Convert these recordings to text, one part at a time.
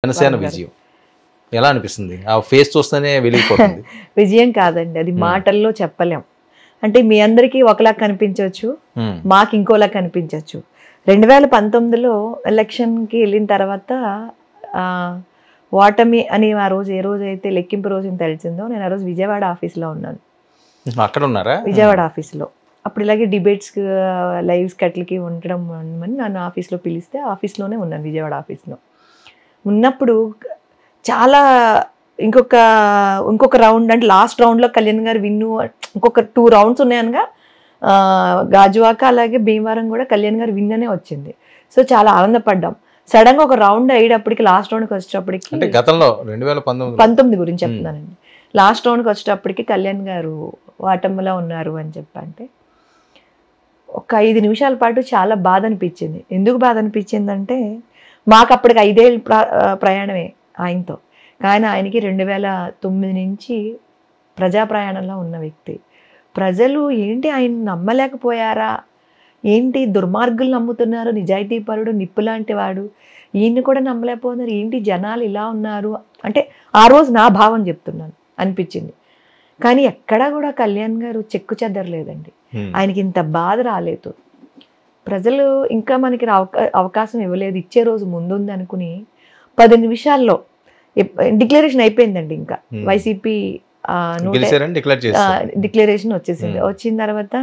జనసేన విజయం ఎలా అనిపిస్తుంది? ఆ ఫేస్ చూస్తేనే వెలిగిపోతుంది. విజయం కాదండి, అది మాటల్లో చెప్పలేం. అంటే మీ అందరికీ ఒకలా కనిపించవచ్చు, మాకు ఇంకోలా కనిపించవచ్చు. 2019లో ఎలక్షన్కి వెళ్ళిన తర్వాత ఓటమి అని ఆ రోజు ఏ రోజు అయితే లెక్కింపు రోజు తెలిసిందో, నేను ఆ రోజు విజయవాడ ఆఫీస్లో ఉన్నాను. అక్కడ ఉన్నారా? విజయవాడ ఆఫీస్లో. అప్పుడు ఇలాగే డిబేట్స్కి లైవ్స్కి అట్లకి ఉండడం అని నన్ను ఆఫీస్లో పిలిస్తే ఆఫీస్లోనే ఉన్నాను, విజయవాడ ఆఫీస్లో ఉన్నప్పుడు. చాలా ఇంకొక రౌండ్ అంటే లాస్ట్ రౌండ్లో కళ్యాణ్ గారు విన్ను, ఇంకొక 2 రౌండ్స్ ఉన్నాయనగా గాజువాక అలాగే భీమవరం కూడా కళ్యాణ్ గారు విన్ అనే వచ్చింది. సో చాలా ఆనందపడ్డాం. సడన్గా ఒక రౌండ్ అయ్యేటప్పటికి లాస్ట్ రౌండ్కి వచ్చేటప్పటికి, గతంలో 2019 గురించి చెప్తున్నానండి, లాస్ట్ రౌండ్కి వచ్చేటప్పటికి కళ్యాణ్ గారు ఓటమిలో ఉన్నారు అని చెప్పంటే ఒక 5 నిమిషాల పాటు చాలా బాధ అనిపించింది. ఎందుకు బాధ అనిపించిందంటే మాకు అప్పటికి 5 ఏళ్ళ ప్రయాణమే ఆయనతో, కానీ ఆయనకి 2009 నుంచి ప్రజా ప్రయాణంలో ఉన్న వ్యక్తి. ప్రజలు ఏంటి ఆయన నమ్మలేకపోయారా, ఏంటి దుర్మార్గులు నమ్ముతున్నారు, నిజాయితీపరుడు నిప్పు లాంటి వాడు, ఈయన్ని కూడా నమ్మలేకపోతున్నారు, ఏంటి జనాలు ఇలా ఉన్నారు అంటే ఆ రోజు నా భావం చెప్తున్నాను అనిపించింది. కానీ ఎక్కడా కూడా కళ్యాణ్ గారు చెక్కు చెదరలేదండి, ఆయనకి ఇంత బాధ రాలేదు. ప్రజలు ఇంకా మనకి అవకాశం ఇవ్వలేదు, ఇచ్చే రోజు ముందుంది అనుకుని 10 నిమిషాల్లో డిక్లరేషన్ అయిపోయిందండి. ఇంకా వైసీపీ డిక్లరేషన్ వచ్చేసింది. వచ్చిన తర్వాత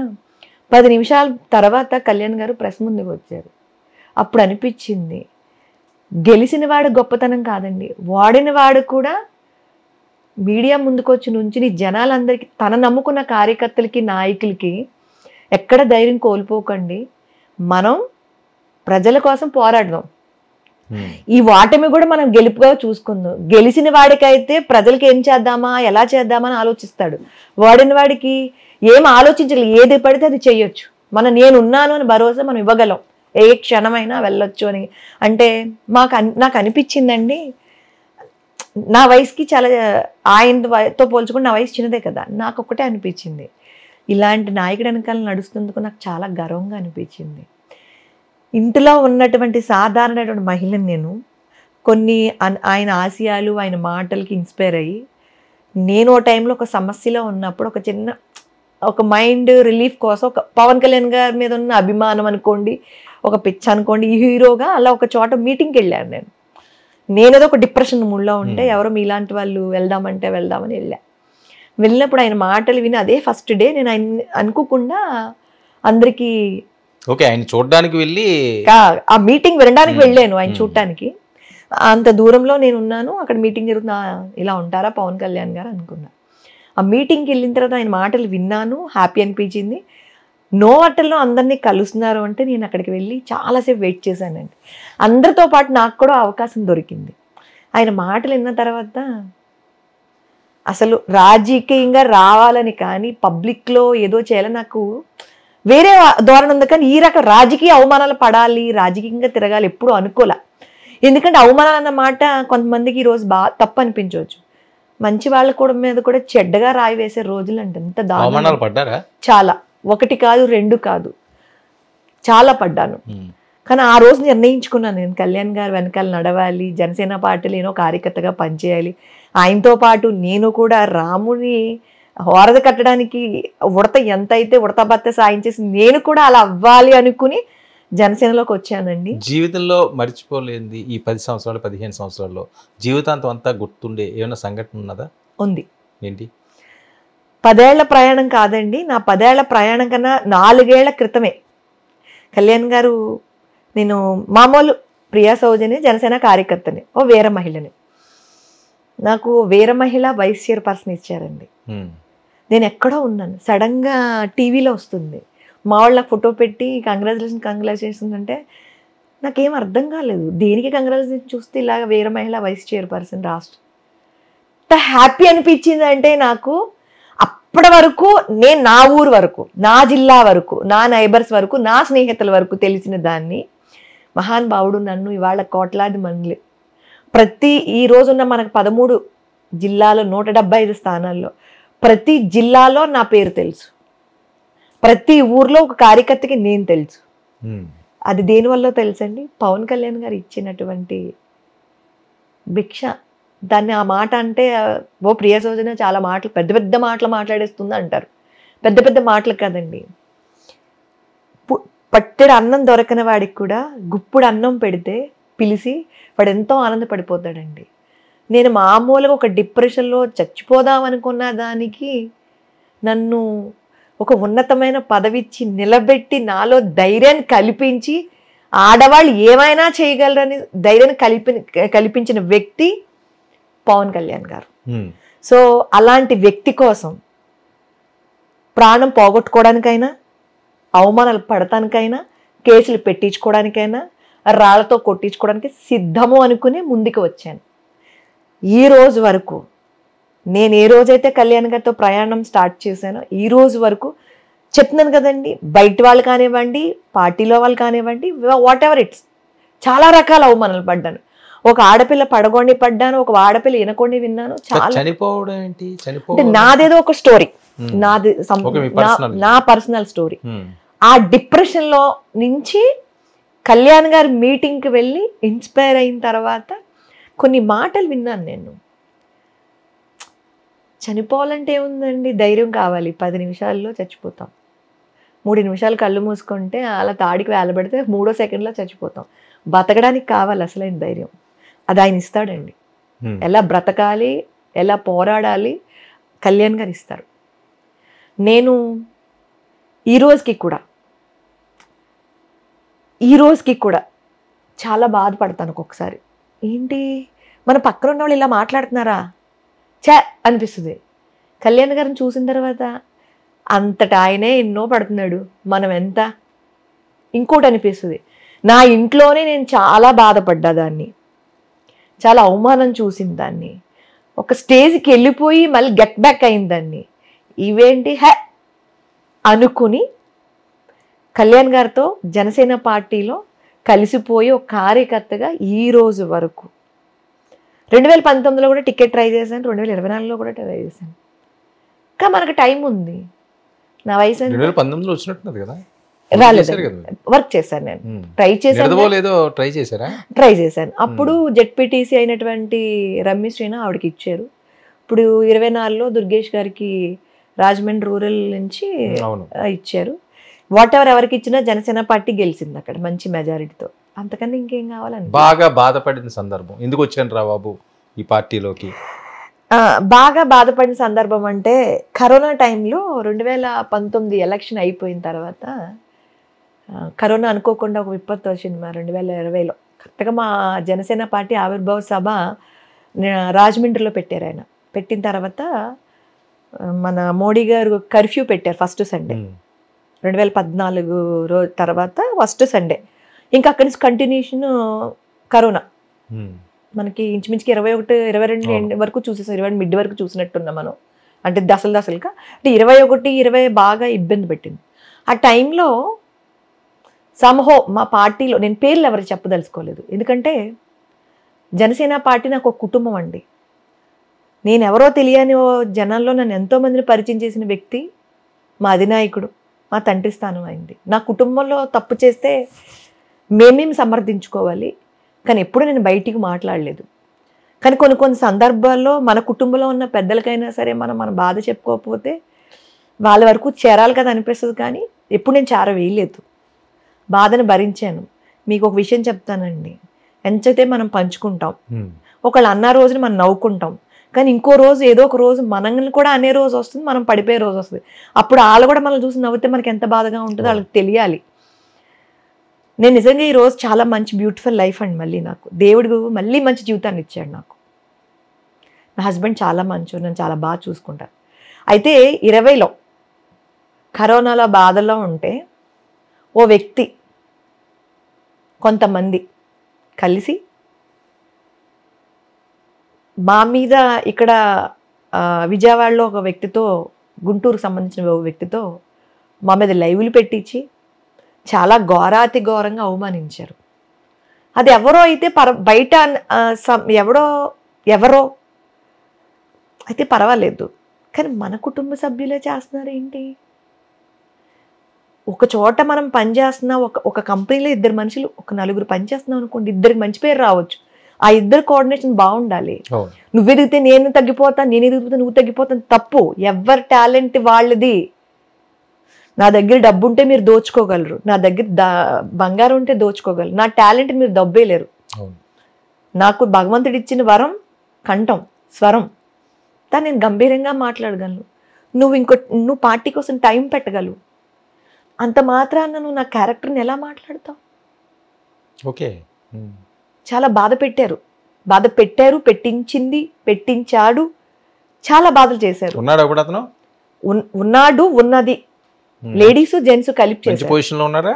10 నిమిషాల తర్వాత కళ్యాణ్ గారు ప్రెస్ ముందుకు వచ్చారు. అప్పుడు అనిపించింది, గెలిచిన వాడు గొప్పతనం కాదండి, వాడిన వాడు కూడా మీడియా ముందుకు వచ్చి నుంచుని జనాలందరికీ, తన నమ్ముకున్న కార్యకర్తలకి నాయకులకి ఎక్కడ ధైర్యం కోల్పోకండి, మనం ప్రజల కోసం పోరాడదాం, ఈ ఓటమి కూడా మనం గెలుపుగా చూసుకుందాం. గెలిచిన వాడికైతే ప్రజలకి ఏం చేద్దామా ఎలా చేద్దామా అని ఆలోచిస్తాడు, వాడిన వాడికి ఏం ఆలోచించలేదు, ఏది పడితే అది చెయ్యొచ్చు, నేనున్నాను అని భరోసా మనం ఇవ్వగలం, ఏ క్షణమైనా వెళ్ళొచ్చు అని. అంటే నాకు అనిపించిందండి, నా వయసుకి చాలా, ఆయనతో పోల్చుకుని నా వయసు చిన్నదే కదా, నాకు ఒక్కటే అనిపించింది, ఇలాంటి నాయకుడు వెనకాల నడుస్తున్నందుకు నాకు చాలా గర్వంగా అనిపించింది. ఇంటిలో ఉన్నటువంటి సాధారణటువంటి మహిళని నేను కొన్ని ఆయన ఆశయాలు ఆయన మాటలకి ఇన్స్పైర్ అయ్యి, నేను ఓ టైంలో ఒక సమస్యలో ఉన్నప్పుడు ఒక మైండ్ రిలీఫ్ కోసం ఒక పవన్ కళ్యాణ్ గారి మీద ఉన్న అభిమానం అనుకోండి, ఒక పిచ్చ అనుకోండి, ఈ హీరోగా అలా ఒక చోట మీటింగ్కి వెళ్ళాను. నేనేదో ఒక డిప్రెషన్ మూడ్లో ఉంటే ఎవరో మీలాంటి వాళ్ళు వెళ్దామని వెళ్ళినప్పుడు ఆయన మాటలు విని అదే ఫస్ట్ డే నేను ఆయన అనుకోకుండా అందరికీ ఆయన చూడడానికి వెళ్ళి ఆ మీటింగ్ వినడానికి వెళ్ళాను, ఆయన చూడటానికి. అంత దూరంలో నేను ఉన్నాను, అక్కడ మీటింగ్ జరుగుతున్నా, ఇలా ఉంటారా పవన్ కళ్యాణ్ గారు అనుకున్నా. ఆ మీటింగ్కి వెళ్ళిన తర్వాత ఆయన మాటలు విన్నాను, హ్యాపీ అనిపించింది. నో హోటల్లో అందరినీ కలుస్తున్నారు అంటే నేను అక్కడికి వెళ్ళి చాలాసేపు వెయిట్ చేశానండి. అందరితో పాటు నాకు కూడా అవకాశం దొరికింది. ఆయన మాటలు విన్న తర్వాత అసలు రాజకీయంగా రావాలని కానీ పబ్లిక్లో ఏదో చేయాలని నాకు వేరే ధోరణి ఉంది, కానీ ఈ రకం రాజకీయ అవమానాలు పడాలి, రాజకీయంగా తిరగాలి ఎప్పుడు అనుకోలే. ఎందుకంటే అవమానాలు అన్న మాట కొంతమందికి ఈరోజు తప్పు అనిపించవచ్చు, మంచి వాళ్ళ కూడా మీద కూడా చెడ్డగా రాయి వేసే రోజులు అంటే ఎంత దారుణాలు పడ్డారా, చాలా, 1 కాదు 2 కాదు, చాలా పడ్డాను. కానీ ఆ రోజు నిర్ణయించుకున్నాను, నేను కళ్యాణ్ గారు వెనకాల నడవాలి, జనసేన పార్టీలో ఏదో కార్యకర్తగా పనిచేయాలి, ఆయనతో పాటు నేను కూడా రాముని హోరద కట్టడానికి ఎంత అయితే ఉడతబత్త సాయం చేసి నేను కూడా అలా అవ్వాలి అనుకుని జనసేనలోకి వచ్చానండి. జీవితంలో మర్చిపోలేంది ఈ 10 సంవత్సరాలు 15 సంవత్సరాల్లో జీవితాంతం అంతా గుర్తుండే ఏమైనా సంఘటన ఉన్నదా? ఉంది. ఏంటి? 10 ఏళ్ల ప్రయాణం కాదండి, నా 10 ఏళ్ల ప్రయాణం కన్నా 4 ఏళ్ల క్రితమే కళ్యాణ్ గారు, నేను మామూలు ప్రియా సౌజన్య జనసేన కార్యకర్తని, ఓ వీర మహిళని, నాకు వీర మహిళ వైస్ చైర్పర్సన్ ఇచ్చారండి. నేను ఎక్కడో ఉన్నాను, సడన్గా టీవీలో వస్తుంది, మా వాళ్ళ ఫోటో పెట్టి కంగ్రాచులేషన్స్ అంటే నాకేం అర్థం కాలేదు, దేనికి కంగ్రాచులేషన్ చూస్తే ఇలాగ వీర మహిళ వైస్ చైర్పర్సన్ రాష్ట్రం, ఎంత హ్యాపీ అనిపించింది అంటే నాకు. అప్పటి వరకు నేను నా ఊరు వరకు, నా జిల్లా వరకు, నా నైబర్స్ వరకు, నా స్నేహితుల వరకు తెలిసిన దాన్ని, మహానుభావుడు నన్ను ఇవాళ కోట్లాది మంది ఈ రోజున్న మనకు 13 జిల్లాలో 175 స్థానాల్లో ప్రతి జిల్లాలో నా పేరు తెలుసు, ప్రతి ఊర్లో ఒక కార్యకర్తకి నేను తెలుసు. అది దేనివల్ల తెలుసండి, పవన్ కళ్యాణ్ గారు ఇచ్చినటువంటి భిక్ష. దాన్ని ఆ మాట అంటే ఓ ప్రియ సోజన చాలా మాటలు పెద్ద పెద్ద మాటలు మాట్లాడేస్తుంది అంటారు. పెద్ద పెద్ద మాటలు కాదండి. పట్టెడు అన్నం దొరకని వాడికి కూడా గుప్పుడు అన్నం పెడితే పిలిచి వాడు ఎంతో ఆనందపడిపోతాడండి. నేను మామూలుగా ఒక డిప్రెషన్లో చచ్చిపోదాం అనుకున్న దానికి నన్ను ఒక ఉన్నతమైన పదవిచ్చి నిలబెట్టి నాలో ధైర్యాన్ని కల్పించి ఆడవాళ్ళు ఏమైనా చేయగలరని ధైర్యాన్ని కల్పించిన వ్యక్తి పవన్ కళ్యాణ్ గారు. సో అలాంటి వ్యక్తి కోసం ప్రాణం పోగొట్టుకోవడానికైనా, అవమానాలు పడటానికైనా, కేసులు పెట్టించుకోవడానికైనా, రాళ్లతో కొట్టించుకోవడానికి సిద్ధము అనుకుని ముందుకు వచ్చాను. ఈ రోజు వరకు నేను ఏ రోజైతే కళ్యాణ్ గారితో ప్రయాణం స్టార్ట్ చేశానో ఈ రోజు వరకు చెప్తున్నాను కదండి, బయట వాళ్ళు కానివ్వండి, పార్టీలో వాళ్ళు కానివ్వండి, వాట్ ఎవర్ ఇట్స్, చాలా రకాల అవమానాలు పడ్డాను. ఒక ఆడపిల్ల పడగొండి పడ్డాను, ఒక ఆడపిల్ల వినకొండి విన్నాను. చాలా చనిపోవడం ఏంటి? అంటే నాదేదో ఒక స్టోరీ, నాది నా పర్సనల్ స్టోరీ. ఆ డిప్రెషన్ లో నుంచి కళ్యాణ్ గారి మీటింగ్కి వెళ్ళి ఇన్స్పైర్ అయిన తర్వాత కొన్ని మాటలు విన్నాను నేను. చనిపోవాలంటే ఏముందండి, ధైర్యం కావాలి. 10 నిమిషాల్లో చచ్చిపోతాం. 3 నిమిషాలు కళ్ళు మూసుకుంటే అలా తాడికి వేలబడితే 3వ సెకండ్లో చచ్చిపోతాం. బతకడానికి కావాలి అసలైన ధైర్యం. అది ఆయన ఇస్తాడండి. ఎలా బ్రతకాలి, ఎలా పోరాడాలి కళ్యాణ్ గారు ఇస్తారు. నేను ఈ రోజుకి కూడా చాలా బాధపడతాను ఒక్కొక్కసారి. ఏంటి మన పక్కన ఉన్న వాళ్ళు ఇలా మాట్లాడుతున్నారా అనిపిస్తుంది. కళ్యాణ్ గారిని చూసిన తర్వాత అంతటా ఆయనే ఎన్నో పడుతున్నాడు, మనం ఎంత. ఇంకోటి అనిపిస్తుంది, నా ఇంట్లోనే నేను చాలా బాధపడ్డా దాన్ని, చాలా అవమానం చూసిన దాన్ని, ఒక స్టేజ్కి వెళ్ళిపోయి మళ్ళీ గెట్ బ్యాక్ అయింది దాన్ని. ఇవేంటి అనుకుని కళ్యాణ్ గారితో జనసేన పార్టీలో కలిసిపోయి ఒక కార్యకర్తగా ఈ రోజు వరకు 2019లో కూడా టికెట్ ట్రై చేశాను, 2024లో కూడా ట్రై చేశాను. ఇంకా మనకు టైం ఉంది. నా వయసు 2019లో వచ్చినట్టున్నది కదా, రాలేదు. వర్క్ చేశాను, నేను ట్రై చేశాను. అప్పుడు జెడ్పీటీసీ అయినటువంటి రమ్య శ్రీనా ఆవిడకి ఇచ్చారు. ఇప్పుడు 24లో దుర్గేష్ గారికి రాజమండ్రి రూరల్ నుంచి ఇచ్చారు. వాట్ ఎవర్ ఎవరికి ఇచ్చినా జనసేన పార్టీ గెలిచింది అక్కడ మంచి మెజారిటీతో. అంతకన్నా ఇంకేం కావాలని. బాగా బాధపడిన సందర్భం, ఎందుకు వచ్చాను రా బాబు ఈ పార్టీలోకి? బాగా బాధపడిన సందర్భం అంటే కరోనా టైంలో 2019 ఎలక్షన్ అయిపోయిన తర్వాత కరోనా అనుకోకుండా ఒక విపత్తు వచ్చింది మా 2020లో. కరెక్ట్గా మా జనసేన పార్టీ ఆవిర్భావ సభ రాజమండ్రిలో పెట్టారు. ఆయన పెట్టిన తర్వాత మన మోడీ గారు కర్ఫ్యూ పెట్టారు ఫస్ట్ సండే, 2014 తర్వాత ఫస్ట్ సండే. ఇంకా అక్కడి నుంచి కంటిన్యూషన్ కరోనా మనకి ఇంచుమించుకి 21, 22 వరకు చూసేసాం. 21 మిడ్ వరకు చూసినట్టున్నాం మనం. అంటే దశలుగా అంటే 21, 20 బాగా ఇబ్బంది పెట్టింది. ఆ టైంలో సంహో మా పార్టీలో, నేను పేర్లు ఎవరికి చెప్పదలుచుకోలేదు, ఎందుకంటే జనసేన పార్టీ నాకు ఒక కుటుంబం అండి. నేను ఎవరో తెలియని జనాల్లో నన్ను ఎంతోమందిని పరిచయం చేసిన వ్యక్తి మా అధినాయకుడు, మా తండ్రి స్థానం అయింది. నా కుటుంబంలో తప్పు చేస్తే మేమేం సమర్థించుకోవాలి, కానీ ఎప్పుడు నేను బయటికి మాట్లాడలేదు. కానీ కొన్ని సందర్భాల్లో మన కుటుంబంలో ఉన్న పెద్దలకైనా సరే మన బాధ చెప్పుకోకపోతే వాళ్ళ వరకు చేరాలి కదా అనిపిస్తుంది. కానీ ఎప్పుడు నేను వేయలేదు, బాధను భరించాను. మీకు ఒక విషయం చెప్తానండి, ఎంచైతే మనం పంచుకుంటాం, ఒకళ్ళు అన్న రోజున మనం నవ్వుకుంటాం, కానీ ఇంకో రోజు ఏదో ఒక రోజు మనల్ని కూడా అనే రోజు వస్తుంది, మనం పడిపోయే రోజు వస్తుంది. అప్పుడు వాళ్ళు కూడా మనల్ని చూసి నవ్వుతే మనకి ఎంత బాధగా ఉంటుందో వాళ్ళకి తెలియాలి. నేను నిజంగా ఈరోజు చాలా మంచి బ్యూటిఫుల్ లైఫ్ అండి. మళ్ళీ నాకు దేవుడు మళ్ళీ మంచి జీవితాన్ని ఇచ్చాడు. నాకు నా హస్బెండ్ చాలా మంచోడు, నన్ను చాలా బాగా చూసుకుంటారు. అయితే 20లో కరోనాలో బాధలో ఉంటే ఓ వ్యక్తి, కొంతమంది కలిసి మా మీద ఇక్కడ విజయవాడలో ఒక వ్యక్తితో, గుంటూరుకు సంబంధించిన ఒక వ్యక్తితో మా మీద లైవ్లు పెట్టించి చాలా ఘోరాతి ఘోరంగా అవమానించారు. అది ఎవరో అయితే బయట ఎవరో అయితే పర్వాలేదు, కానీ మన కుటుంబ సభ్యులే చేస్తున్నారు ఏంటి? ఒక చోట మనం పనిచేస్తున్నా, ఒక కంపెనీలో 2 మనుషులు, ఒక 4 పనిచేస్తున్నాం అనుకోండి, 2కి మంచి పేరు రావచ్చు. ఆ ఇద్దరు కోఆర్డినేషన్ బాగుండాలి. అవును. నువ్వు ఎదిగితే నేను తగ్గిపోతాను, నేను ఎదిగితే నువ్వు తగ్గిపోతాను, తప్పు. ఎవరి టాలెంట్ వాళ్ళది. నా దగ్గర డబ్బు ఉంటే మీరు దోచుకోగలరు, నా దగ్గర బంగారం ఉంటే దోచుకోగలరు, నా టాలెంట్ మీరు దబ్బేయలేరు. అవును. నాకు భగవంతుడు ఇచ్చిన వరం కంఠం, స్వరం. కానీ నేను గంభీరంగా మాట్లాడగలను. నువ్వు పార్టీ కోసం టైం పెట్టగలవు. అంత మాత్రాన నువ్వు నా క్యారెక్టర్ని ఎలా మాట్లాడతావు? ఓకే. చాలా బాధ పెట్టారు, పెట్టించాడు, చాలా బాధలు చేశారు. ఉన్నాడు అప్పుడు అతను? ఉన్నాడు, ఉన్నది. లేడీస్ జెంట్స్ కలిపి చేశారు. పొజిషన్లో ఉన్నారా?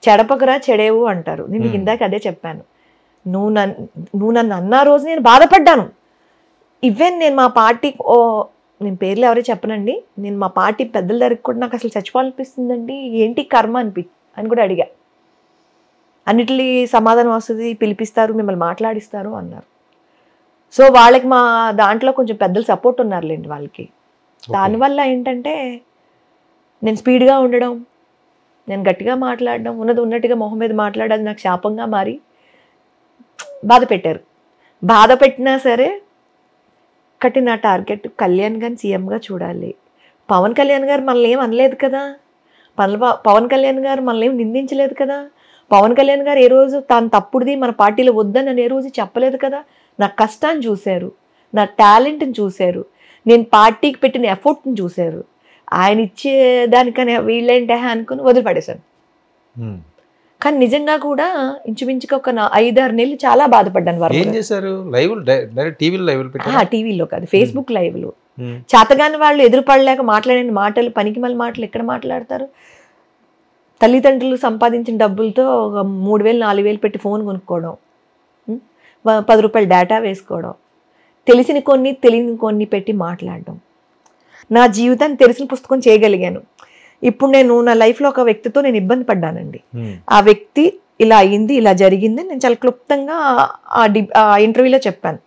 చెడపకరా చెడేవు అంటారు. నేను మీకు ఇందాక అదే చెప్పాను. నువ్వు నన్ను అన్న రోజు నేను బాధపడ్డాను. ఈవెన్ నేను మా పార్టీ, నేను పేర్లు ఎవరో చెప్పనండి, నేను మా పార్టీ పెద్దల దగ్గరికి కూడా నాకు అసలు చచ్చిపోవాలనిపిస్తుందండి, ఏంటి కర్మ అని కూడా అడిగా. అన్నిటి సమాధానం వస్తుంది, పిలిపిస్తారు, మిమ్మల్ని మాట్లాడిస్తారు అన్నారు. సో వాళ్ళకి మా దాంట్లో కొంచెం పెద్దలు సపోర్ట్ ఉన్నారులేండి వాళ్ళకి. దానివల్ల ఏంటంటే నేను స్పీడ్గా ఉండడం, నేను గట్టిగా మాట్లాడడం, ఉన్నట్టుగా మొహం మీద మాట్లాడడం నాకు శాపంగా మారి బాధ పెట్టినా సరే కట్టి నా టార్గెట్ కళ్యాణ్ గారిని సీఎంగా చూడాలి. పవన్ కళ్యాణ్ గారు మనల్ని ఏం అనలేదు కదా, పవన్ కళ్యాణ్ గారు మనల్ని ఏం నిందించలేదు కదా, పవన్ కళ్యాణ్ గారు ఏ రోజు తాను తప్పుడుది మన పార్టీలో వద్దని అని ఏ రోజు చెప్పలేదు కదా. నా కష్టాన్ని చూశారు, నా టాలెంట్ని చూశారు, నేను పార్టీకి పెట్టిన ఎఫర్ట్ని చూశారు. ఆయన ఇచ్చే దానికనే వీళ్ళేంటే అనుకుని వదిలిపడేశాను. కానీ నిజంగా కూడా ఇంచుమించుగా ఒక 5-6 నెలలు చాలా బాధపడ్డాను. టీవీలో కాదు, ఫేస్బుక్ లైవ్లో. చేతగాని వాళ్ళు ఎదురుపడలేక మాట్లాడిన మాటలు, పనికి మళ్ళీ మాటలు ఎక్కడ మాట్లాడతారు? తల్లిదండ్రులు సంపాదించిన డబ్బులతో 3,000-4,000 పెట్టి ఫోన్ కొనుక్కోవడం, 10 రూపాయలు డేటా వేసుకోవడం, తెలిసిన కొన్ని తెలియని కొన్ని పెట్టి మాట్లాడడం. నా జీవితాన్ని తెలిసిన పుస్తకం చేయగలిగాను. ఇప్పుడు నేను నా లైఫ్లో ఒక వ్యక్తితో నేను ఇబ్బంది పడ్డానండి. ఆ వ్యక్తి ఇలా అయ్యింది, ఇలా జరిగింది, నేను చాలా క్లుప్తంగా ఆ ఇంటర్వ్యూలో చెప్పాను.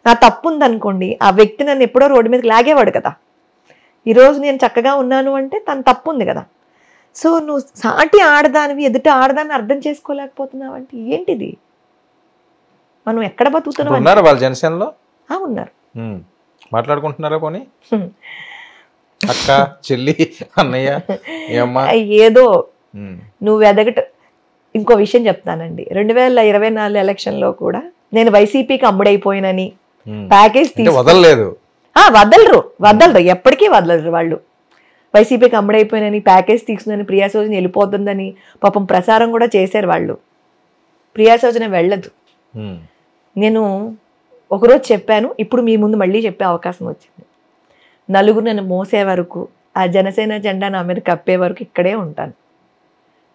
నా తప్పు ఉందనుకోండి, ఆ వ్యక్తి నన్ను ఎప్పుడో రోడ్డు మీదకి లాగేవాడు కదా. ఈరోజు నేను చక్కగా ఉన్నాను అంటే తన తప్పు ఉంది కదా. సో నువ్వు సాటి ఆడదానివి ఎదుట ఆడదాన్ని అర్థం చేసుకోలేకపోతున్నావు అంటే ఏంటిది? మనం ఎక్కడ బతుకుతున్నాం? ఉన్నారు వాళ్ళు జనసేనలో? ఉన్నారు. మాట్లాడుకుంటున్నారా? పోనీ అక్క, చెల్లి, అన్నయ్య, ఏదో నువ్వు ఎదగట. ఇంకో విషయం చెప్తానండి, 2024 ఎలక్షన్లో కూడా నేను వైసీపీకి అమ్ముడైపోయినని ప్యాకేజ్ వదలలేదు. వదలరు, ఎప్పటికీ వదలరు వాళ్ళు. వైసీపీకి అమ్ముడైపోయినని, ప్యాకేజ్ తీసుకుని ప్రియా సోజన వెళ్ళిపోతుందని పాపం ప్రసారం కూడా చేశారు వాళ్ళు. ప్రియా సోజన వెళ్ళదు. నేను ఒకరోజు చెప్పాను, ఇప్పుడు మీ ముందు మళ్ళీ చెప్పే అవకాశం వచ్చింది. నలుగురు నన్ను మోసే వరకు, ఆ జనసేన జెండా నా మీద కప్పే వరకు ఇక్కడే ఉంటాను.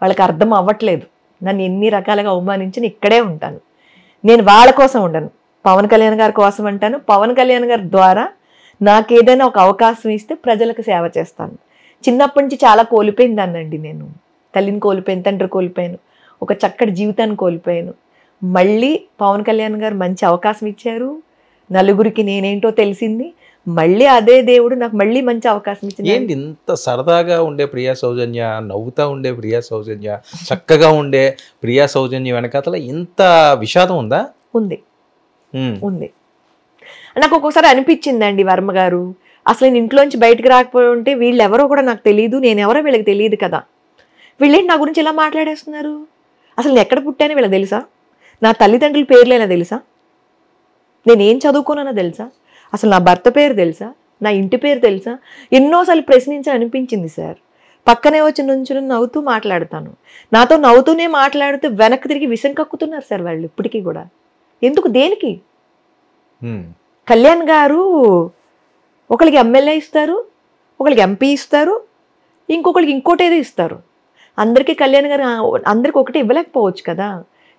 వాళ్ళకి అర్థం అవ్వట్లేదు, నన్ను ఎన్ని రకాలుగా అవమానించి ఇక్కడే ఉంటాను. నేను వాళ్ళ కోసం ఉండను, పవన్ కళ్యాణ్ గారి కోసం అంటాను. పవన్ కళ్యాణ్ గారి ద్వారా నాకు ఏదైనా ఒక అవకాశం ఇస్తే ప్రజలకు సేవ చేస్తాను. చిన్నప్పటి నుంచి చాలా కోల్పోయిందానండి నేను. తల్లిని కోల్పోయాను, తండ్రి కోల్పోయాను, ఒక చక్కటి జీవితాన్ని కోల్పోయాను. మళ్ళీ పవన్ కళ్యాణ్ గారు మంచి అవకాశం ఇచ్చారు, నలుగురికి నేనేంటో తెలిసింది. మళ్ళీ అదే దేవుడు నాకు మళ్ళీ మంచి అవకాశం ఇచ్చింది. ఏంటి ఇంత సరదాగా ఉండే ప్రియా సౌజన్య, నవ్వుతా ఉండే ప్రియా సౌజన్య, చక్కగా ఉండే ప్రియా సౌజన్య వెనకాతల ఇంత విషాదం ఉందా? ఉంది. నాకు ఒక్కొక్కసారి అనిపించిందండి, వర్మ గారు అసలు నేను ఇంట్లోంచి బయటకు రాకపోయి ఉంటే వీళ్ళు ఎవరో కూడా నాకు తెలియదు, నేనెవరో వీళ్ళకి తెలియదు కదా. వీళ్ళేంటి నా గురించి ఇలా మాట్లాడేస్తున్నారు? అసలు నేను ఎక్కడ పుట్టానో వీళ్ళకి తెలుసా? నా తల్లిదండ్రుల పేర్లైనా తెలుసా? నేనేం చదువుకోనన్నా తెలుసా? అసలు నా భర్త పేరు తెలుసా? నా ఇంటి పేరు తెలుసా? ఎన్నోసార్లు ప్రశ్నించి అనిపించింది సార్. పక్కనే వచ్చి నుంచుని నవ్వుతూ మాట్లాడతాను. నాతో నవ్వుతూనే మాట్లాడుతూ వెనక్కి తిరిగి విషం కక్కుతున్నారు సార్ వాళ్ళు ఇప్పటికీ కూడా. ఎందుకు, దేనికి? కళ్యాణ్ గారు ఒకరికి ఎమ్మెల్యే ఇస్తారు, ఒకరికి ఎంపీ ఇస్తారు, ఇంకొకరికి ఇంకోటేదో ఇస్తారు. అందరికీ కళ్యాణ్ గారు అందరికి ఒకటే ఇవ్వలేకపోవచ్చు కదా.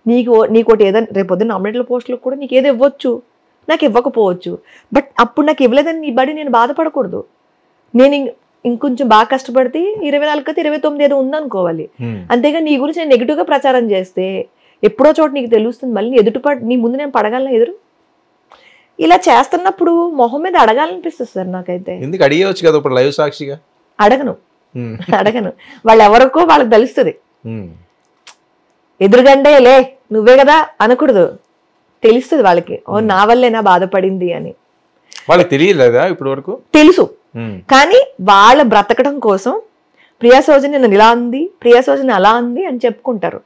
నీకోటి ఏదైనా రేపొద్దున నామినేట్ల పోస్టులకు కూడా నీకు ఏదో ఇవ్వచ్చు, నాకు ఇవ్వకపోవచ్చు. బట్ అప్పుడు నాకు ఇవ్వలేదని నీ బడి నేను బాధపడకూడదు. నేను ఇంకొంచెం బాగా కష్టపడితే 24-29 ఏదో ఉందనుకోవాలి. అంతేగా నీ గురించి నేను నెగిటివ్గా ప్రచారం చేస్తే ఎప్పుడో చోట నీకు తెలుస్తుంది. మళ్ళీ నీ ముందు నేను పడగలను ఎదురు. ఇలా చేస్తున్నప్పుడు మొహం మీద అడగాలనిపిస్తుంది సార్ నాకైతే. ఎందుకు అడిగేవచ్చు కదా ఇప్పుడు లైవ్ సాక్షిగా? అడగను. వాళ్ళు ఎవరికో వాళ్ళకి తెలుస్తుంది. ఎదురుగండే లే నువ్వే కదా అనకూడదు. తెలుస్తుంది వాళ్ళకి, ఓ నా వల్లేనా బాధపడింది అని. వాళ్ళకి తెలియలేదా ఇప్పటి వరకు? తెలుసు, కానీ వాళ్ళ బ్రతకడం కోసం ప్రియా సౌజన్య నన్ను ఇలా అంది, ప్రియా సౌజన్య అలా అంది అని చెప్పుకుంటారు.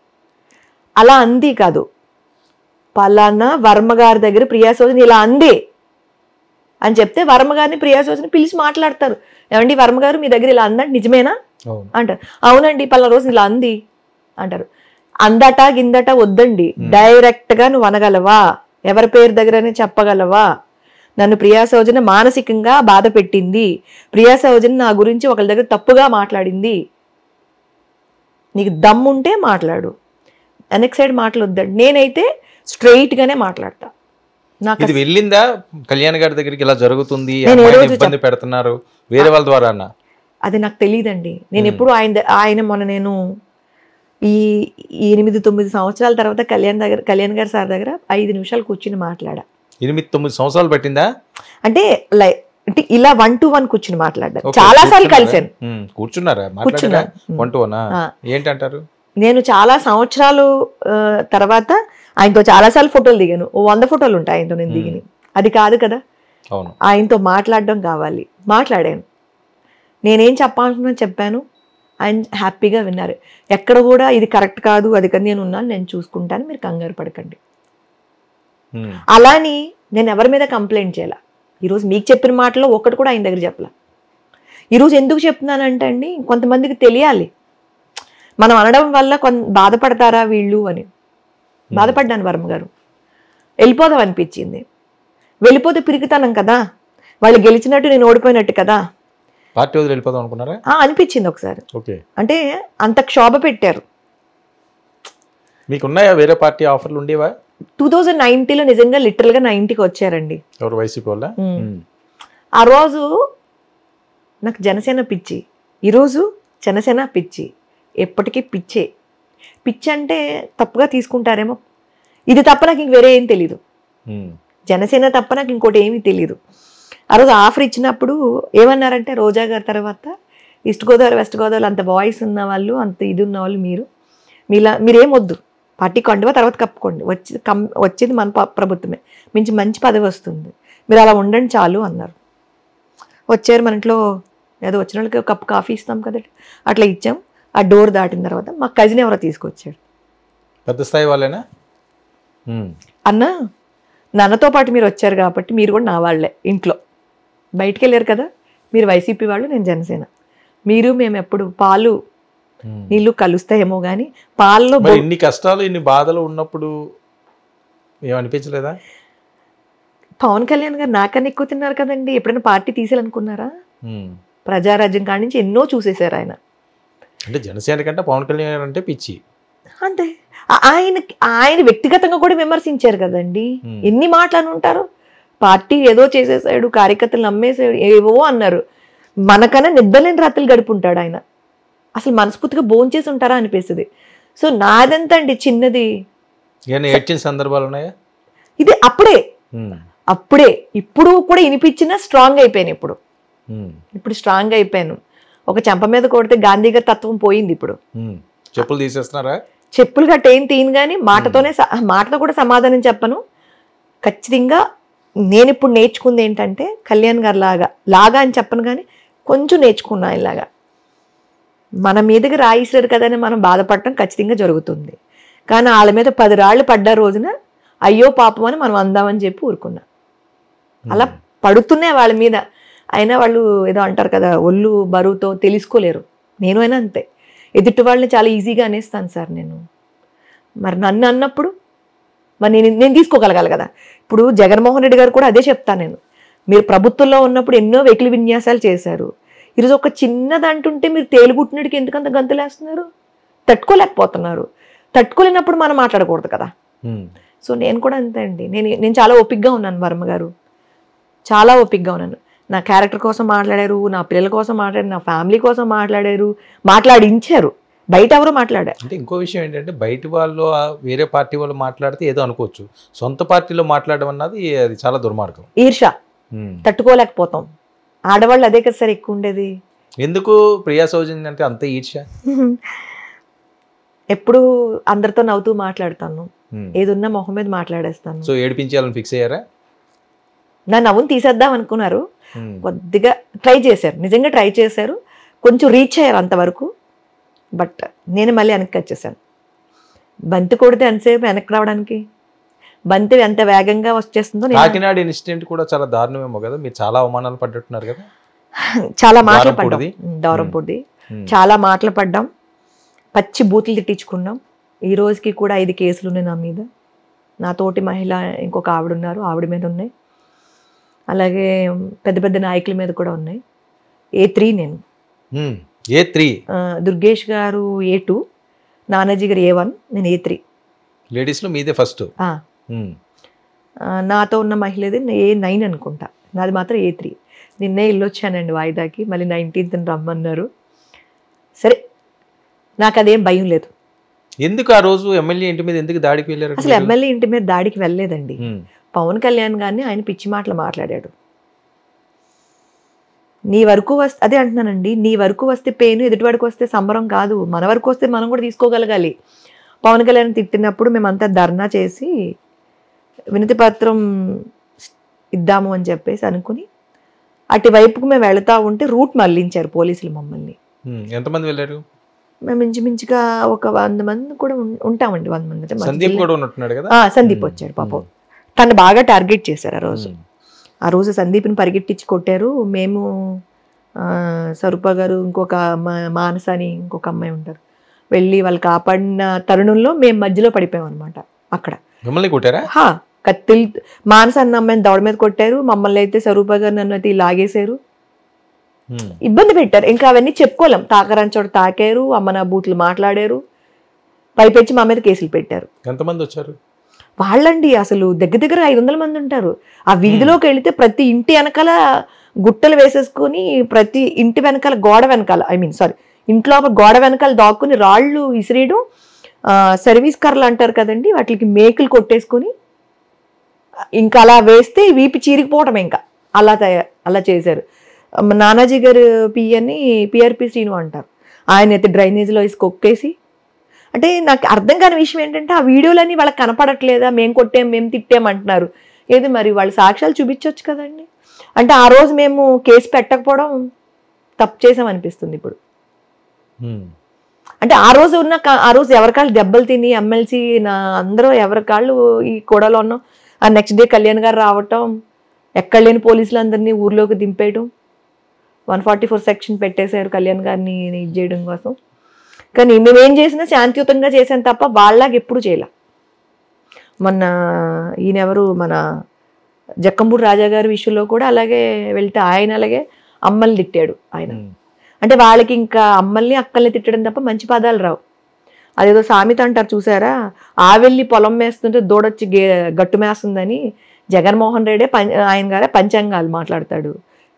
అలా అంది కాదు, పలానా వర్మ గారి దగ్గర ప్రియా సౌజన్య ఇలా అంది అని చెప్తే వర్మ గారిని ప్రియా సౌజన్య పిలిచి మాట్లాడతారు. ఏమండి వర్మ గారు మీ దగ్గర ఇలా అందండి నిజమేనా అంటారు. అవునండి పలానా రోజు ఇలా అంది అంటారు. అందట గిందట వద్దండి, డైరెక్ట్ గా నువ్వు అనగలవా, ఎవరి పేరు దగ్గరనే చెప్పగలవా, నన్ను ప్రియా సౌజన్య మానసికంగా బాధ పెట్టింది, ప్రియా సౌజన్య నా గురించి ఒకరి దగ్గర తప్పుగా మాట్లాడింది, నీకు దమ్ముంటే మాట్లాడు, వెనక్ సైడ్ మాటలు వద్దండి. నేనైతే స్ట్రైట్ గానే మాట్లాడతా. నాకు ఇది వెళ్ళిందా కళ్యాణ్ గారి దగ్గరికి ఇలా జరుగుతుంది, నేను ఏ రోజు ఇబ్బంది పెడుతున్నారు వేరే వాళ్ళ ద్వారా అన్న? అది నాకు తెలియదండి. నేను ఎప్పుడు ఆయన మొన్న నేను ఈ 8-9 సంవత్సరాల తర్వాత కళ్యాణ్ గారి సార్ దగ్గర 5 నిమిషాలు కూర్చుని మాట్లాడా. 8-9 సంవత్సరాలు పట్టిందా? అంటే అంటే ఇలా 1-to-1 కూర్చుని మాట్లాడారు. చాలా సార్లు కలిసాను. కూర్చున్నారా? కూర్చున్నా. 1-to-1 ఏంటంటారు? నేను చాలా సంవత్సరాలు తర్వాత ఆయనతో చాలా సార్లు ఫోటోలు దిగాను. 100 ఫోటోలు ఉంటాయి ఆయనతో నేను దిగిని. అది కాదు కదా, ఆయనతో మాట్లాడడం కావాలి, మాట్లాడాను. నేనేం చెప్పాలనుకున్నా చెప్పాను, ఆయన హ్యాపీగా విన్నారు. ఎక్కడ కూడా ఇది కరెక్ట్ కాదు అది కదా, నేను ఉన్నాను, నేను చూసుకుంటాను, మీరు కంగారు పడకండి. అలాని నేను ఎవరి మీద కంప్లైంట్ చేయాల. ఈరోజు మీకు చెప్పిన మాటలో ఒక్కటి కూడా ఆయన దగ్గర చెప్పాల. ఈరోజు ఎందుకు చెప్తున్నానంటే అండి, కొంతమందికి తెలియాలి మనం అనడం వల్ల బాధపడతారా వీళ్ళు అని. బాధపడ్డాను వర్మ గారు, వెళ్ళిపోదాం అనిపించింది. వెళ్ళిపోతే పిరికితనం కదా, వాళ్ళు గెలిచినట్టు నేను ఓడిపోయినట్టు కదా. పార్టీ వదిలి వెళ్ళిపోదాం అనుకున్నారా? అనిపించింది ఒకసారి. ఓకే, అంటే అంత క్షోభ పెట్టారు. మీకున్నాయా వేరే పార్టీ ఆఫర్లు ఉండేవా? 2019లో నిజంగా లిటరల్ గా నా ఇంటికి వచ్చారండి. ఎవరు? వైసీపీ వాళ్ళ? ఆ రోజు నాకు జనసేన పిచ్చి, ఈరోజు జనసేన పిచ్చి, ఎప్పటికీ పిచ్చే. పిచ్చి అంటే తప్పుగా తీసుకుంటారేమో, ఇది తప్ప నాకు ఇంక వేరే ఏం తెలీదు, జనసేన తప్ప నాకు ఇంకోటి ఏమీ తెలీదు. ఆ రోజు ఆఫర్ ఇచ్చినప్పుడు ఏమన్నారంటే, రోజా గారి తర్వాత ఈస్ట్ గోదావరి వెస్ట్ గోదావరి అంత వాయిస్ ఉన్న వాళ్ళు, అంత ఇది ఉన్న వాళ్ళు, మీరేం వద్దు, పార్టీ కండువా తర్వాత కప్పుకోండి, వచ్చేది మన ప్రభుత్వమే, మంచి పదవి వస్తుంది, మీరు అలా ఉండండి చాలు అన్నారు. వచ్చారు, మన ఇంట్లో ఏదో వచ్చిన వాళ్ళకి ఒక కప్పు కాఫీ ఇస్తాం కదండి, అట్లా ఇచ్చాం. ఆ డోర్ దాటిన తర్వాత మా కజిన్ ఎవరో తీసుకొచ్చాడు. పెద్ద స్థాయి వాళ్ళేనా? అన్న నాన్నతో పాటు మీరు వచ్చారు కాబట్టి మీరు కూడా నా వాళ్ళే, ఇంట్లో బయటికి వెళ్ళారు కదా, మీరు వైసీపీ వాళ్ళు, నేను జనసేన, మేము ఎప్పుడు పాలు నీళ్ళు కలుస్తాయేమో కానీ పాలలో ఇన్ని కష్టాలు ఇన్ని బాధలు ఉన్నప్పుడు ఏమనిపించలేదా? పవన్ కళ్యాణ్ గారు నాకన్నా ఎక్కువ తిన్నారు కదండి. ఎప్పుడైనా పార్టీ తీసేయాలనుకున్నారా? ప్రజారాజ్యం కాడి నుంచి ఎన్నో చూసేశారు ఆయన. అంటే జనసేన కంటే పవన్ కళ్యాణ్ అంటే పిచ్చి అంతే. ఆయన వ్యక్తిగతంగా కూడా విమర్శించారు కదండి, ఎన్ని మాటలు ఉంటారు. పార్టీ ఏదో చేసేసాడు, కార్యకర్తలు నమ్మేసాడు, ఏవో అన్నారు. మనకన్నా నిద్రలేని రాత్రులు గడుపుంటాడు ఆయన. అసలు మనస్ఫూర్తిగా భోంచేసి ఉంటారా అనిపిస్తుంది. సో నాదంతా అండి చిన్నది. సందర్భాలు ఉన్నాయా? ఇది అప్పుడే ఇప్పుడు కూడా వినిపించినా స్ట్రాంగ్ అయిపోయాను. ఇప్పుడు స్ట్రాంగ్ అయిపోయాను. ఒక చెంప మీద కొడితే గాంధీ గారి తత్వం పోయింది. ఇప్పుడు చెప్పులు తీసేస్తున్నారా? చెప్పులు గట్ట ఏం తీయను, కానీ మాటతో కూడా సమాధానం చెప్పను. ఖచ్చితంగా నేను ఇప్పుడు నేర్చుకుంది ఏంటంటే, కళ్యాణ్ గారు లాగా అని చెప్పను, కానీ కొంచెం నేర్చుకున్నా. ఇలాగా మన మీదకి రాయిస్తారు కదని మనం బాధపడటం ఖచ్చితంగా జరుగుతుంది. కానీ వాళ్ళ మీద 10 రాళ్ళు పడ్డ రోజున అయ్యో పాపం అని మనం అందామని చెప్పి ఊరుకున్నా. అలా పడుతున్నాయి వాళ్ళ మీద. అయినా వాళ్ళు ఏదో అంటారు కదా, ఒళ్ళు బరువుతో తెలుసుకోలేరు. నేను అయినా అంతే, ఎదుటి వాళ్ళని చాలా ఈజీగా అనేస్తాను సార్ నేను. మరి నన్ను అన్నప్పుడు మరి నేను తీసుకోగలగాలి కదా. ఇప్పుడు జగన్మోహన్ రెడ్డి గారు కూడా అదే చెప్తాను నేను. మీరు ప్రభుత్వంలో ఉన్నప్పుడు ఎన్నో వెకిలి విన్యాసాలు చేశారు. ఈరోజు ఒక చిన్నది అంటుంటే మీరు తేలిగుట్టినడికి ఎందుకంత గంతులేస్తున్నారు? తట్టుకోలేకపోతున్నారు. తట్టుకోలేనప్పుడు మనం మాట్లాడకూడదు కదా. సో నేను కూడా అంతే అండి. నేను చాలా ఓపికగా ఉన్నాను వర్మ గారు, చాలా ఓపికగా ఉన్నాను. నా క్యారెక్టర్ కోసం మాట్లాడారు, నా పిల్లల కోసం మాట్లాడారు, నా ఫ్యామిలీ కోసం మాట్లాడారు, మాట్లాడించారు. బయట ఎవరు మాట్లాడారు. అంటే ఇంకో విషయం ఏంటంటే, బయట వాళ్ళు వేరే పార్టీ వాళ్ళు మాట్లాడితే ఏదో అనుకోవచ్చు, సొంత పార్టీలో మాట్లాడడం అన్నది అది చాలా దుర్మార్గం. ఈర్ష, తట్టుకోలేకపోతాం. ఆడవాళ్ళు అదే కదా సార్ ఎక్కువ ఉండేది. ఎందుకు ప్రియా సౌజన్య అంటే అంత ఈర్ష? ఎప్పుడు అందరితో నవ్వుతూ మాట్లాడతాను, ఏదున్నా మొహం మీద మాట్లాడేస్తాను. సో ఏడిపించాలని ఫిక్స్ అయ్యారా? నా నవ్వును తీసేద్దాం అనుకున్నారు, కొద్దిగా ట్రై చేశారు, నిజంగా ట్రై చేశారు, కొంచెం రీచ్ అయ్యారు అంతవరకు. బట్ నేను మళ్ళీ వెనక్కి వచ్చేసాను. బంతి కొడితే ఎంతసేపు వెనక్కి రావడానికి, బంతి ఎంత వేగంగా వచ్చేస్తుందో. కాకినాడ ఇన్సిడెంట్ కూడా చాలా దారుణమేమో కదా, మీరు చాలా అవమానాలు పడ్డట్టున్నారు కదా? చాలా మాటలు పడ్డాం, దౌరంపూడిది చాలా మాటలు పడ్డాం, పచ్చి బూతులు తిట్టించుకున్నాం. ఈ రోజుకి కూడా 5 కేసులు ఉన్నాయి నా మీద. నా తోటి మహిళ ఇంకొక ఆవిడ ఉన్నారు, ఆవిడ మీద ఉన్నాయి. అలాగే పెద్ద పెద్ద నాయకుల మీద కూడా ఉన్నాయి. A3 నేను, A3 దుర్గేష్ గారు A2, నానాజీ గారు A1, నేను A3. లేడీస్లో మీదే ఫస్ట్. నాతో ఉన్న మహిళది A9 అనుకుంటా, నాది మాత్రం A3. నిన్నే వెళ్ళొచ్చానండి వాయిదాకి, మళ్ళీ 19th రమ్మన్నారు. సరే, నాకు అదేం భయం లేదు. ఎందుకు ఆ రోజు ఎమ్మెల్యే ఇంటి మీద ఎందుకు దాడికి వెళ్ళారు? అసలు ఎమ్మెల్యే ఇంటి మీద దాడికి వెళ్ళలేదండి. పవన్ కళ్యాణ్ గారిని ఆయన పిచ్చి మాటలు మాట్లాడాడు. నీ వరకు వస్తే, అదే అంటున్నానండి, నీ వరకు వస్తే పెయిన్, ఎదుటి వరకు వస్తే సంబరం కాదు. మన వరకు వస్తే మనం కూడా తీసుకోగలగాలి. పవన్ కళ్యాణ్ తిట్టినప్పుడు మేమంతా ధర్నా చేసి వినతి పత్రం ఇద్దాము అని చెప్పేసి అనుకుని అటువైపుకు మేము వెళతా ఉంటే రూట్ మళ్ళించారు పోలీసులు మమ్మల్ని. ఎంతమంది వెళ్ళారు? మేము ఇంచుమించుగా ఒక 100 మంది కూడా ఉంటామండి. 100 మంది. సందీప్ కూడా ఉన్నట్టున్నాడు కదా? సందీప్ వచ్చాడు పాపం. తను బాగా టార్గెట్ చేశారు ఆ రోజు సందీప్ని పరిగెట్టించి కొట్టారు. మేము స్వరూప గారు, ఇంకొక మానస అని ఇంకొక అమ్మాయి ఉంటారు, వెళ్ళి వాళ్ళు కాపాడిన తరుణంలో మేము మధ్యలో పడిపోయాం అనమాట. అక్కడ మిమ్మల్ని కొట్టారా? కత్తిల్ మానస అన్న అమ్మాయిని దవడ మీద కొట్టారు, మమ్మల్ని అయితే స్వరూప గారు నన్ను అయితే లాగేశారు, ఇబ్బంది పెట్టారు. ఇంకా అవన్నీ చెప్పుకోలేం. తాకరాని చోట తాకారు, అమ్మ నా బూతులు మాట్లాడారు, పైపెచ్చి మా మీద కేసులు పెట్టారు. ఎంతమంది వచ్చారు? వాళ్ళండి అసలు దగ్గర 500 మంది ఉంటారు. ఆ వీధిలోకి వెళితే ప్రతి ఇంటి వెనకాల గుట్టలు వేసేసుకుని, ప్రతి ఇంటి వెనకాల గోడ వెనకాల, ఇంట్లో గోడ వెనకాల దాక్కుని రాళ్ళు విసిరేయడం, సర్వీస్ కర్రలు అంటారు కదండి, వాటికి మేకులు కొట్టేసుకుని ఇంకా అలా వేస్తే వీపి చీరికిపోవటం. ఇంకా అలా చేశారు. నానాజీ గారు పిఆర్పి శ్రీను అంటారు, ఆయన అయితే డ్రైనేజీలో వేసి కొక్కేసి. అంటే నాకు అర్థం కాని విషయం ఏంటంటే, ఆ వీడియోలన్నీ వాళ్ళకి కనపడట్లేదా? మేము కొట్టాం, మేము తిట్టాం అంటున్నారు. ఏది మరి వాళ్ళు సాక్ష్యాలు చూపించవచ్చు కదండి. అంటే ఆ రోజు మేము కేసు పెట్టకపోవడం తప్పు చేసాం అనిపిస్తుంది ఇప్పుడు. అంటే ఆ రోజు ఎవరికాళ్ళు దెబ్బలు తిని ఎమ్మెల్సీ అందరూ ఎవరికాళ్ళు ఈ కూడలో ఉన్నాం. ఆ నెక్స్ట్ డే కళ్యాణ్ గారు రావటం, ఎక్కడ లేని పోలీసులందరినీ ఊర్లోకి దింపేయడం, 144 సెక్షన్ పెట్టేశారు కళ్యాణ్ గారిని ఇది చేయడం కోసం. కానీ మేమేం చేసినా శాంతియుతంగా చేసాను తప్ప వాళ్ళలాగా ఎప్పుడు చేయలే. మొన్న ఈయనెవరు, మన జక్కంపూడి రాజా గారి విషయంలో కూడా అలాగే వెళ్తే ఆయన అలాగే అమ్మల్ని తిట్టాడు ఆయన. అంటే వాళ్ళకి ఇంకా అమ్మల్ని అక్కల్ని తిట్టడం తప్ప మంచి పదాలు రావు. అదేదో సామెత అంటారు చూసారా, ఆవెళ్ళి పొలం మేస్తుంటే దూడొచ్చి గట్టు మేస్తుందని. జగన్మోహన్ రెడ్డి ఆయన గారే పంచాంగాలు మాట్లాడతాడు,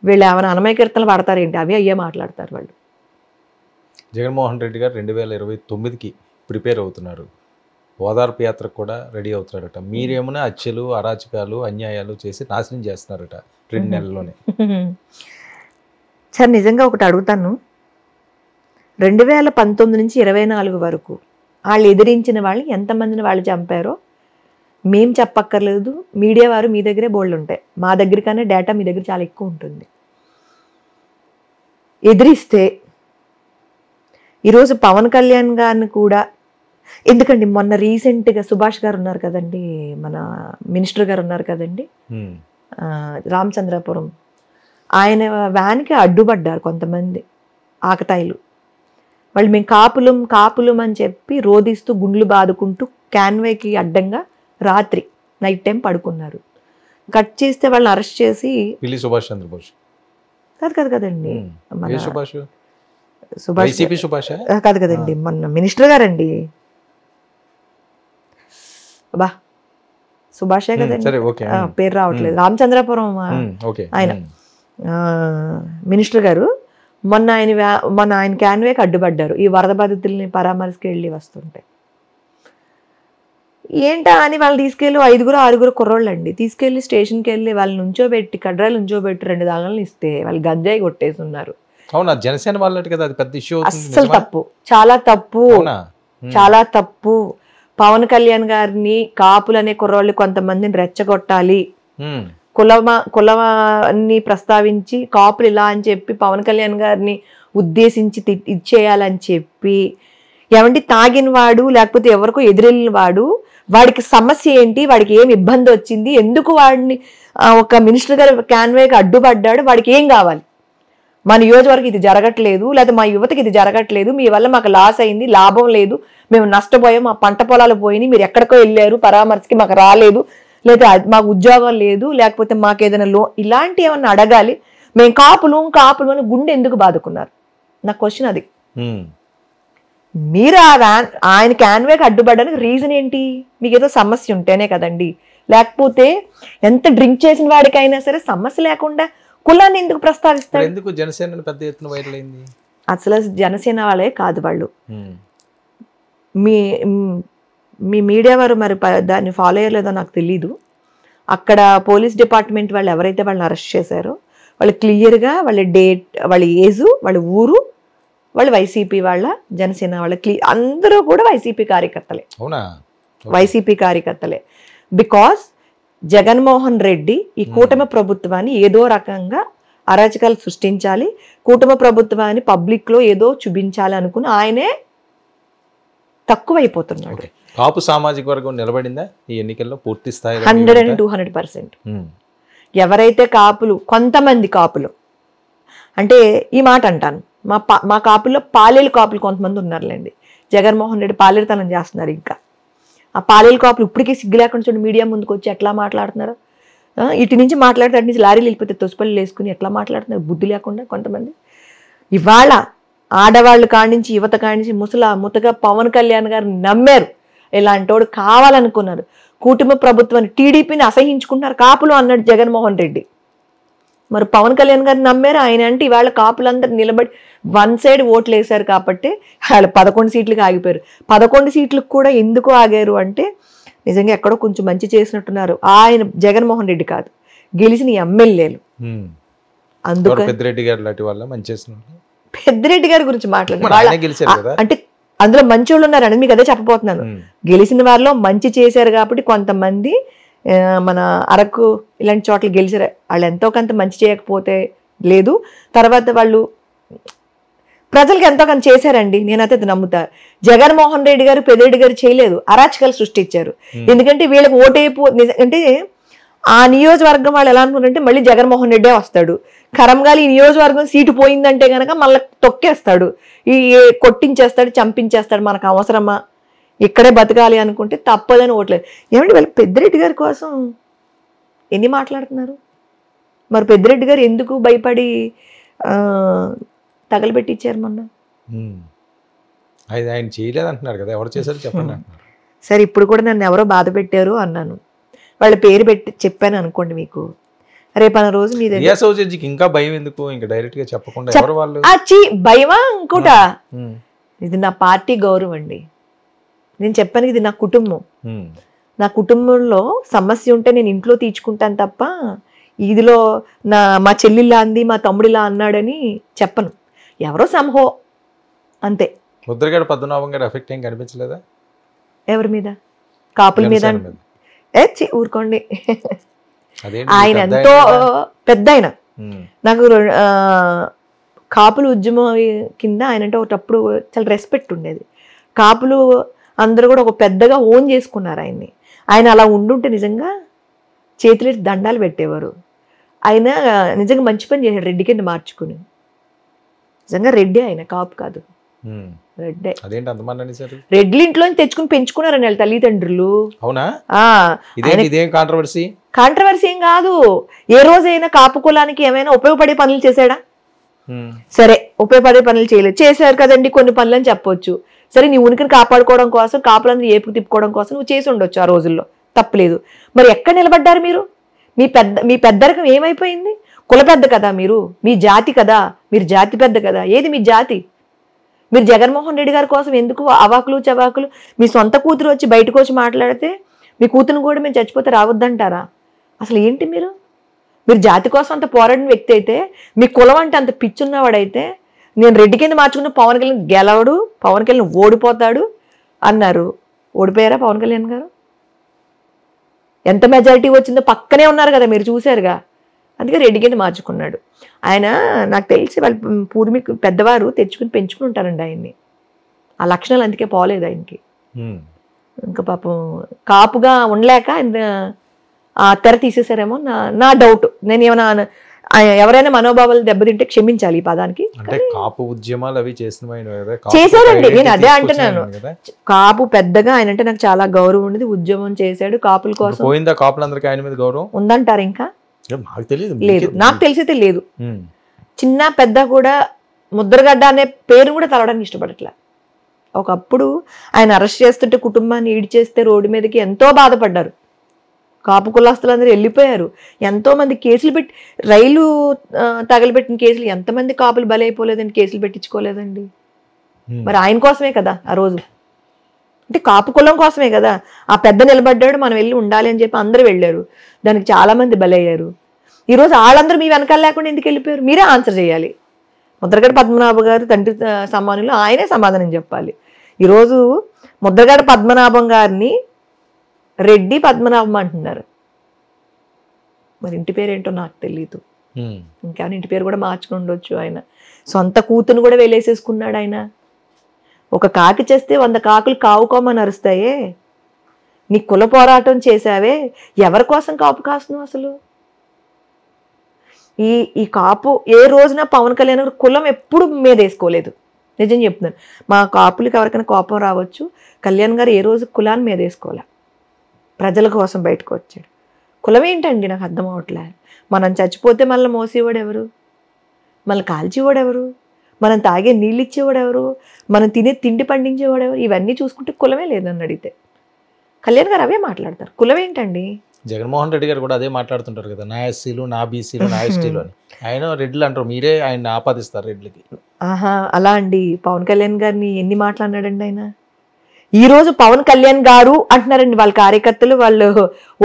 వీళ్ళు ఏమైనా అన్నమయ్య కీర్తనలు పడతారేంటి, అవి అయ్యే మాట్లాడతారు వాళ్ళు. జగన్మోహన్ రెడ్డి గారు 2029కి ప్రిపేర్ అవుతున్నారు, ఓదార్పు యాత్రకు కూడా రెడీ అవుతున్నారట. మీరేమైనా హత్యలు, అరాచకాలు, అన్యాయాలు చేసి నాశనం చేస్తున్నారట 2 నెలల్లోనే. సార్ నిజంగా ఒకటి అడుగుతాను, 2019 నుంచి 24 వరకు వాళ్ళు ఎదిరించిన వాళ్ళు ఎంతమందిని వాళ్ళు చంపారో మేం చెప్పక్కర్లేదు. మీడియా వారు మీ దగ్గరే బోల్డ్ ఉంటాయి, మా దగ్గర కన్నా డేటా మీ దగ్గర చాలా ఎక్కువ ఉంటుంది. ఎదిరిస్తే ఈరోజు పవన్ కళ్యాణ్ గారిని కూడా, ఎందుకండి మొన్న రీసెంట్గా సుభాష్ గారు ఉన్నారు కదండి, మన మినిస్టర్ గారు ఉన్నారు కదండి, రామచంద్రాపురం, ఆయన వ్యాన్కి అడ్డుపడ్డారు కొంతమంది ఆకతాయిలు. వాళ్ళు మేము కాపులం అని చెప్పి రోధిస్తూ గుండ్లు బాదుకుంటూ క్యాన్వేకి అడ్డంగా రాత్రి నైట్ టైం పడుకున్నారు. కట్ చేస్తే వాళ్ళని అరెస్ట్ చేసి, సుభాష్ చంద్రబోస్ కాదు కదండి, సుభాష్ కాదు కదండి, మొన్న మినిస్టర్ గారండి, బా సుభాషే కదండి, పేరు రావట్లేదు, రామచంద్రాపురం ఆయన మినిస్టర్ గారు. మొన్న ఆయన క్యాన్వేకి అడ్డుపడ్డారు ఈ వరద బాధితుల్ని పరామర్శకి వెళ్ళి వస్తుంటే. ఏంటా అని వాళ్ళు తీసుకెళ్ళి 5-6 కుర్రోళ్ళు అండి తీసుకెళ్ళి స్టేషన్కి వెళ్ళి వాళ్ళు నుంచోబెట్టి, కడ్రాలు నుంచోబెట్టి 2 దాగలను ఇస్తే వాళ్ళు గంజాయి కొట్టేసి ఉన్నారు. అవునా? జనసేన వాళ్ళకి కదా అది పెద్ద ఇష్యూ. అస్సలు తప్పు, చాలా తప్పు, చాలా తప్పు. పవన్ కళ్యాణ్ గారిని కాపులు అనే కుర్రోళ్ళు కొంతమందిని రెచ్చగొట్టాలి, కులవాన్ని ప్రస్తావించి కాపులు ఇలా అని చెప్పి పవన్ కళ్యాణ్ గారిని ఉద్దేశించి ఇచ్చేయాలని చెప్పి, ఏమంటే తాగిన వాడు లేకపోతే ఎవరికో ఎదురెళ్ళిన వాడు, వాడికి సమస్య ఏంటి, వాడికి ఏం ఇబ్బంది వచ్చింది, ఎందుకు వాడిని ఒక మినిస్టర్ గారి క్యాన్వేకి అడ్డుపడ్డాడు, వాడికి ఏం కావాలి, మా నియోజకవర్గం ఇది జరగట్లేదు, లేదా మా యువతకి ఇది జరగట్లేదు, మీ వల్ల మాకు లాస్ అయింది, లాభం లేదు, మేము నష్టపోయాం, మా పంట పొలాలు పోయినాయి, మీరు ఎక్కడికో వెళ్ళారు పరామర్శకి, మాకు రాలేదు, లేదా మాకు ఉద్యోగం లేదు, లేకపోతే మాకు ఏదైనా ఇలాంటి ఏమన్నా అడగాలి. మేము కాపులు అని గుండె ఎందుకు బాదుకున్నారు? నా క్వశ్చన్ అది. మీరు ఆయన క్యాన్వేకి అడ్డుపడడానికి రీజన్ ఏంటి? మీకు ఏదో సమస్య ఉంటేనే కదండి, లేకపోతే ఎంత డ్రింక్ చేసిన వాడికైనా సరే సమస్య లేకుండా కులాన్ని ఎందుకు ప్రస్తావిస్తారు? ఎందుకు జనసేన పెద్ద ఎత్తున వైరల్ అయింది? అసలు జనసేన వాళ్ళే కాదు వాళ్ళు. మీ మీ మీడియా వారు మరి దాన్ని ఫాలో అయ్యలేదో నాకు తెలీదు. అక్కడ పోలీస్ డిపార్ట్మెంట్ వాళ్ళు ఎవరైతే వాళ్ళని అరెస్ట్ చేశారో వాళ్ళు క్లియర్గా వాళ్ళ డేట్, వాళ్ళ ఏజు, వాళ్ళ ఊరు, వాళ్ళు వైసీపీ వాళ్ళ, జనసేన వాళ్ళ, అందరూ కూడా వైసీపీ కార్యకర్తలే. అవునా? వైసీపీ కార్యకర్తలే. బికాస్ జగన్మోహన్ రెడ్డి ఈ కూటమి ప్రభుత్వాన్ని ఏదో రకంగా అరాచకాలు సృష్టించాలి, కూటమి ప్రభుత్వాన్ని పబ్లిక్లో ఏదో చూపించాలి అనుకుని ఆయనే తక్కువైపోతున్నాడు. కాపు సామాజిక వర్గం నిలబడిందా ఈ ఎన్నికల్లో పూర్తి స్థాయిలో? 100% ఎవరైతే కాపులు, కొంతమంది కాపులు, అంటే ఈ మాట అంటాను, మా కాపుల్లో పాలేలు కాపులు కొంతమంది ఉన్నారులేండి. జగన్మోహన్ రెడ్డి పాలేరుతనం చేస్తున్నారు. ఇంకా ఆ పాలేలు కాపులు ఇప్పటికీ సిగ్గు లేకుండా చూడండి మీడియా ముందుకు వచ్చి ఎట్లా మాట్లాడుతున్నారు. ఇటు నుంచి మాట్లాడితే అటు నుంచి లారీలు వెళ్ళిపోతే తొసిపల్లి వేసుకుని ఎట్లా మాట్లాడుతున్నారు బుద్ధి లేకుండా కొంతమంది. ఇవాళ ఆడవాళ్ళు కానించి యువత కానించి ముతగా పవన్ కళ్యాణ్ గారు నమ్మారు. ఇలాంటోడు కావాలనుకున్నారు. కూటమి ప్రభుత్వాన్ని, టీడీపీని అసహించుకుంటున్నారు కాపులు అన్నాడు జగన్మోహన్ రెడ్డి. మరి పవన్ కళ్యాణ్ గారిని నమ్మారు. ఆయన అంటే ఇవాళ కాపులందరూ నిలబడి వన్ సైడ్ ఓట్లు వేశారు కాబట్టి వాళ్ళు 11 సీట్లకు ఆగిపోయారు. 11 సీట్లకు కూడా ఎందుకు ఆగారు అంటే నిజంగా ఎక్కడో కొంచెం మంచి చేసినట్టున్నారు. ఆయన జగన్మోహన్ రెడ్డి కాదు, గెలిచిన ఎమ్మెల్యేలు. అందుకని పెద్దిరెడ్డి గారు లాంటి వాళ్ళ మంచి చేస్తున్నారు. పెద్దిరెడ్డి గారి గురించి మాట్లాడారు అంటే అందులో మంచి వాళ్ళు ఉన్నారని మీకు అదే చెప్పబోతున్నాను. గెలిచిన వారిలో మంచి చేశారు కాబట్టి కొంతమంది మన అరకు ఇలాంటి చోట్ల గెలిచారు. వాళ్ళు ఎంతో కొంత మంచి చేయకపోతే లేదు, తర్వాత వాళ్ళు ప్రజలకు ఎంతో కొంత చేశారండి. నేనైతే అది నమ్ముతా. జగన్మోహన్ రెడ్డి గారు, పెద్దిరెడ్డి గారు చేయలేదు, అరాచకాలు సృష్టించారు. ఎందుకంటే వీళ్ళకి ఓటైపో, అంటే ఆ నియోజకవర్గం వాళ్ళు ఎలా అనుకుంటారంటే మళ్ళీ జగన్మోహన్ రెడ్డే వస్తాడు, కరంగాలి ఈ నియోజకవర్గం సీటు పోయిందంటే కనుక మళ్ళీ తొక్కేస్తాడు, ఈ కొట్టించేస్తాడు, చంపించేస్తాడు, మనకు అవసరమా, ఇక్కడే బతకాలి అనుకుంటే తప్పదని ఓట్లేదు. ఏమంటే వాళ్ళు పెద్దిరెడ్డి గారి కోసం ఎన్ని మాట్లాడుతున్నారు? మరి పెద్దిరెడ్డి గారు ఎందుకు భయపడి తగలబెట్టించారు మొన్న? ఆయన చేయలేదు అంటున్నారు కదా, ఎవరు చేశారు చెప్పండి అంటున్నారు. సరే ఇప్పుడు కూడా నన్ను ఎవరో బాధ పెట్టారు అన్నాను, వాళ్ళ పేరు పెట్టి చెప్పాను అనుకోండి, మీకు రేపు అన్న రోజు మీ దగ్గర ఇంకా భయం ఎందుకు? ఇంకా డైరెక్ట్ గా చెప్పకుండా ఎవరు వాళ్ళు? భయమా ఇంకోటా? ఇది నా పార్టీ గౌరవం అండి. నేను చెప్పాను ఇది నా కుటుంబం. నా కుటుంబంలో సమస్య ఉంటే నేను ఇంట్లో తీర్చుకుంటాను తప్ప ఇదిలో మా చెల్లిలా అంది, మా తమ్ముడిలా అన్నాడని చెప్పను. ఎవరో సంహో అంతే. ముద్రగడ పద్మనాభం గారు ఎఫెక్ట్ ఏం కనిపించలేదా? ఎవరి మీద? కాపుల మీద? ఊరుకోండి, ఆయన ఎంతో పెద్ద ఆయన. నాకు కాపులు ఉద్యమం కింద ఆయన అంటే ఒకటప్పుడు చాలా రెస్పెక్ట్ ఉండేది. కాపులు అందరూ కూడా ఒక పెద్దగా ఓన్ చేసుకున్నారు ఆయన్ని. ఆయన అలా ఉండుంటే నిజంగా చేతులెట్టి దండాలు పెట్టేవారు. ఆయన నిజంగా మంచి పని చేశాడు రెడ్డి కింద మార్చుకుని. నిజంగా రెడ్డి ఆయన, కాపు కాదు, రెడ్డే. రెడ్డి ఇంట్లో తెచ్చుకుని పెంచుకున్నారని వాళ్ళ తల్లిదండ్రులు. అవునా? కాంట్రవర్సీ ఏం కాదు. ఏ రోజైనా కాపు కులానికి ఏమైనా ఉపయోగపడే పనులు చేశాడా? సరే, ఉపయోగపడే పనులు చేయలేదు, చేశారు కదండి కొన్ని పనులు అని చెప్పొచ్చు. సరే, నీ ఉనికిని కాపాడుకోవడం కోసం, కాపులందరూ ఏపుకు తిప్పుకోవడం కోసం నువ్వు చేసి ఉండొచ్చు ఆ రోజుల్లో, తప్పలేదు. మరి ఎక్కడ నిలబడ్డారు మీరు? మీ పెద్దరికం ఏమైపోయింది? కుల పెద్ద కదా మీరు, మీ జాతి కదా, మీరు జాతి పెద్ద కదా. ఏది మీ జాతి? మీరు జగన్మోహన్ రెడ్డి గారి కోసం ఎందుకు అవాకులు చవాకులు? మీ సొంత కూతురు వచ్చి బయటకు వచ్చి మాట్లాడితే మీ కూతురుని కూడా మేము చచ్చిపోతే రావద్దంటారా? అసలు ఏంటి మీరు జాతి కోసం అంత పోరాడిన వ్యక్తి అయితే, మీ కులం అంటే అంత పిచ్చున్నవాడైతే, నేను రెడ్డి కింద మార్చుకున్న పవన్ కళ్యాణ్ గెలవడు, పవన్ కళ్యాణ్ ఓడిపోతాడు అన్నారు. ఓడిపోయారా పవన్ కళ్యాణ్ గారు? ఎంత మెజారిటీ వచ్చిందో పక్కనే ఉన్నారు కదా, మీరు చూశారుగా. అందుకే రెడ్డి కింద మార్చుకున్నాడు ఆయన. నాకు తెలిసి వాళ్ళ పూర్వీకు పెద్దవారు తెచ్చుకుని పెంచుకుని ఉంటారండి ఆయన్ని. ఆ లక్షణాలు అందుకే పోలేదు ఆయనకి. ఇంకా పాపం కాపుగా ఉండలేక ఆ తెర తీసేసారేమో నా డౌట్. నేను ఏమైనా ఎవరైనా మనోభావాలు దెబ్బతింటే క్షమించాలి ఈ పదానికి. అంటే కాపు ఉద్యమాలు అవి చేశారండి, నేను అదే అంటున్నాను. కాపు పెద్దగా ఆయన అంటే నాకు చాలా గౌరవం ఉండేది. ఉద్యమం చేశాడు కాపుల కోసం. పోయిందా కాపులందరికీ ఆయన మీద గౌరవం ఉందంటారు? ఇంకా నాకు తెలియదు, లేదు, నాకు తెలిసితే లేదు. చిన్న పెద్ద కూడా ముద్రగడ్డ అనే పేరు కూడా తలవడానికి ఇష్టపడట్లా. ఒకప్పుడు ఆయన అరెస్ట్ చేస్తుంటే కుటుంబాన్ని ఈడ్చేస్తే రోడ్డు మీదకి ఎంతో బాధపడ్డారు. కాపు కులస్తులందరూ వెళ్ళిపోయారు. ఎంతోమంది కేసులు పెట్టి, రైలు తగలబెట్టిన కేసులు ఎంతమంది కాపులు బలైపోలేదండి, కేసులు పెట్టించుకోలేదండి. మరి ఆయన కోసమే కదా ఆ రోజు, అంటే కాపు కులం కోసమే కదా ఆ పెద్ద నిలబడ్డాడు, మనం వెళ్ళి ఉండాలి అని చెప్పి అందరూ వెళ్ళారు. దానికి చాలా మంది బలయ్యారు. ఈరోజు వాళ్ళందరూ మీ వెనకాల లేకుండా ఎందుకు వెళ్ళిపోయారు? మీరే ఆన్సర్ చేయాలి. ముద్రగడ పద్మనాభ గారు తండ్రి సమానులు, ఆయనే సమాధానం చెప్పాలి. ఈరోజు ముద్రగడ పద్మనాభం గారిని రెడ్డి పద్మనాభం అంటున్నారు. మరి ఇంటి పేరు ఏంటో నాకు తెలీదు. ఇంకా ఇంటి పేరు కూడా మార్చుకుని ఉండొచ్చు. ఆయన సొంత కూతురు కూడా వెళ్ళేసేసుకున్నాడు ఆయన. ఒక కాకి చేస్తే 100 కాకులు కావుకోమని అరుస్తాయే. నీ కుల పోరాటం చేసావే, ఎవరి కోసం కాపు కాస్తున్నావు అసలు? ఈ కాపు ఏ రోజున పవన్ కళ్యాణ్ గారు కులం ఎప్పుడు మీద వేసుకోలేదు. నిజం చెప్తున్నాను. మా కాపులకి ఎవరికైనా కోపం రావచ్చు, కళ్యాణ్ గారు ఏ రోజు కులాన్ని మీద వేసుకోలే. ప్రజల కోసం బయటకు వచ్చాడు. కులం ఏంటండి నాకు అర్థం అవట్లే. మనం చచ్చిపోతే మళ్ళీ మోసేవాడు ఎవరు? మళ్ళీ కాల్చేవాడు ఎవరు? మనం తాగే నీళ్ళు ఇచ్చేవాడు ఎవరు? మనం తినే తిండి పండించేవాడు ఎవరు? ఇవన్నీ చూసుకుంటే కులమే లేదని అడిగితే కళ్యాణ్ గారు అవే మాట్లాడతారు. కులం ఏంటండి? జగన్మోహన్ రెడ్డి గారు కూడా అదే మాట్లాడుతుంటారు కదా, నా ఎస్సీలు, నా బీసీలు, నా ఎస్టీలు అని. ఆయన రెడ్లు అంటారు, మీరే ఆయన ఆపాదిస్తారు రెడ్లకి. ఆహా, అలా అండి. పవన్ కళ్యాణ్ గారిని ఎన్ని మాట్లాడినాడండి ఆయన. ఈరోజు పవన్ కళ్యాణ్ గారు అంటున్నారండి వాళ్ళ కార్యకర్తలు, వాళ్ళు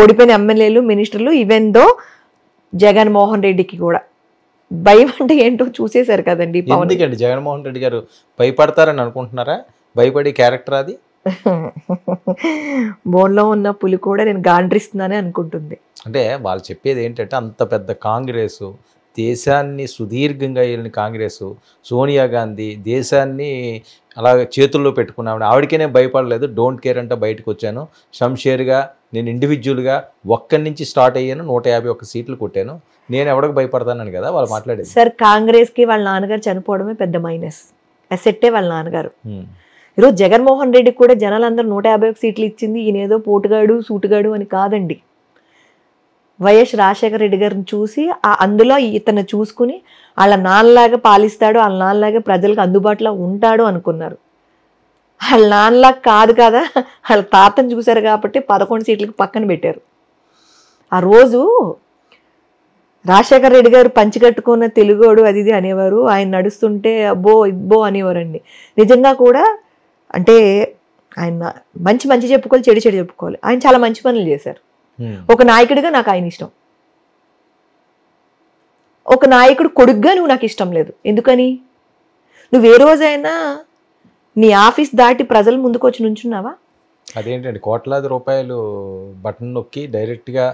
ఓడిపోయిన ఎమ్మెల్యేలు, మినిస్టర్లు. ఈవెన్ దో జగన్మోహన్ రెడ్డికి కూడా భయం అంటే ఏంటో చూసేశారు కదండి. ఎందుకండి జగన్మోహన్ రెడ్డి గారు భయపడతారని అనుకుంటున్నారా? భయపడే క్యారెక్టర్ అది. బోన్లో ఉన్న పులి కూడా నేను గాండ్రిస్తున్నానే అనుకుంటుంది. అంటే వాళ్ళు చెప్పేది ఏంటంటే, అంత పెద్ద కాంగ్రెస్, దేశాన్ని సుదీర్ఘంగా వెళ్ళిన కాంగ్రెస్, సోనియా గాంధీ దేశాన్ని అలా చేతుల్లో పెట్టుకున్నామని ఆవిడకే నేను భయపడలేదు, డోంట్ కేర్ అంటే బయటకు వచ్చాను. షంషేర్గా నేను ఇండివిజువల్గా ఒక్కడి నుంచి స్టార్ట్ అయ్యాను, 151 సీట్లు కొట్టాను, నేను ఎవరికి భయపడతానని కదా వాళ్ళు మాట్లాడేది. సార్, కాంగ్రెస్కి వాళ్ళ నాన్నగారు చనిపోవడమే పెద్ద మైనస్. అసెట్టే వాళ్ళ నాన్నగారు. ఈరోజు జగన్మోహన్ రెడ్డికి కూడా జనాలందరూ 151 సీట్లు ఇచ్చింది ఈయనేదో పోటుగాడు సూటుగాడు అని కాదండి. వైఎస్ రాజశేఖర రెడ్డి గారిని చూసి అందులో ఇతను చూసుకుని వాళ్ళ నాన్నలాగా పాలిస్తాడు, వాళ్ళ నాన్నలాగా ప్రజలకు అందుబాటులో ఉంటాడు అనుకున్నారు. వాళ్ళ నాన్నలాగా కాదు కదా, వాళ్ళ తాతను చూశారు కాబట్టి 11 సీట్లకు పక్కన పెట్టారు. ఆ రోజు రాజశేఖర రెడ్డి గారు పంచికట్టుకున్న తెలుగోడు అది ఇది అనేవారు. ఆయన నడుస్తుంటే అబ్బో ఇబ్బో అనేవారండి. నిజంగా కూడా అంటే ఆయన మంచి మంచి చెప్పుకోవాలి, చెడు చెడు చెప్పుకోవాలి. ఆయన చాలా మంచి పనులు చేశారు. ఒక నాయకుడిగా నాకు ఆయన ఇష్టం. ఒక నాయకుడు కొడుగ్గా నువ్వు నాకు ఇష్టం లేదు. ఎందుకని? నువ్వు ఏ రోజైనా నీ ఆఫీస్ దాటి ప్రజల ముందుకు వచ్చి నుంచున్నావా? అదేంటండి, కోట్లాది రూపాయలు బటన్ నొక్కి డైరెక్ట్గా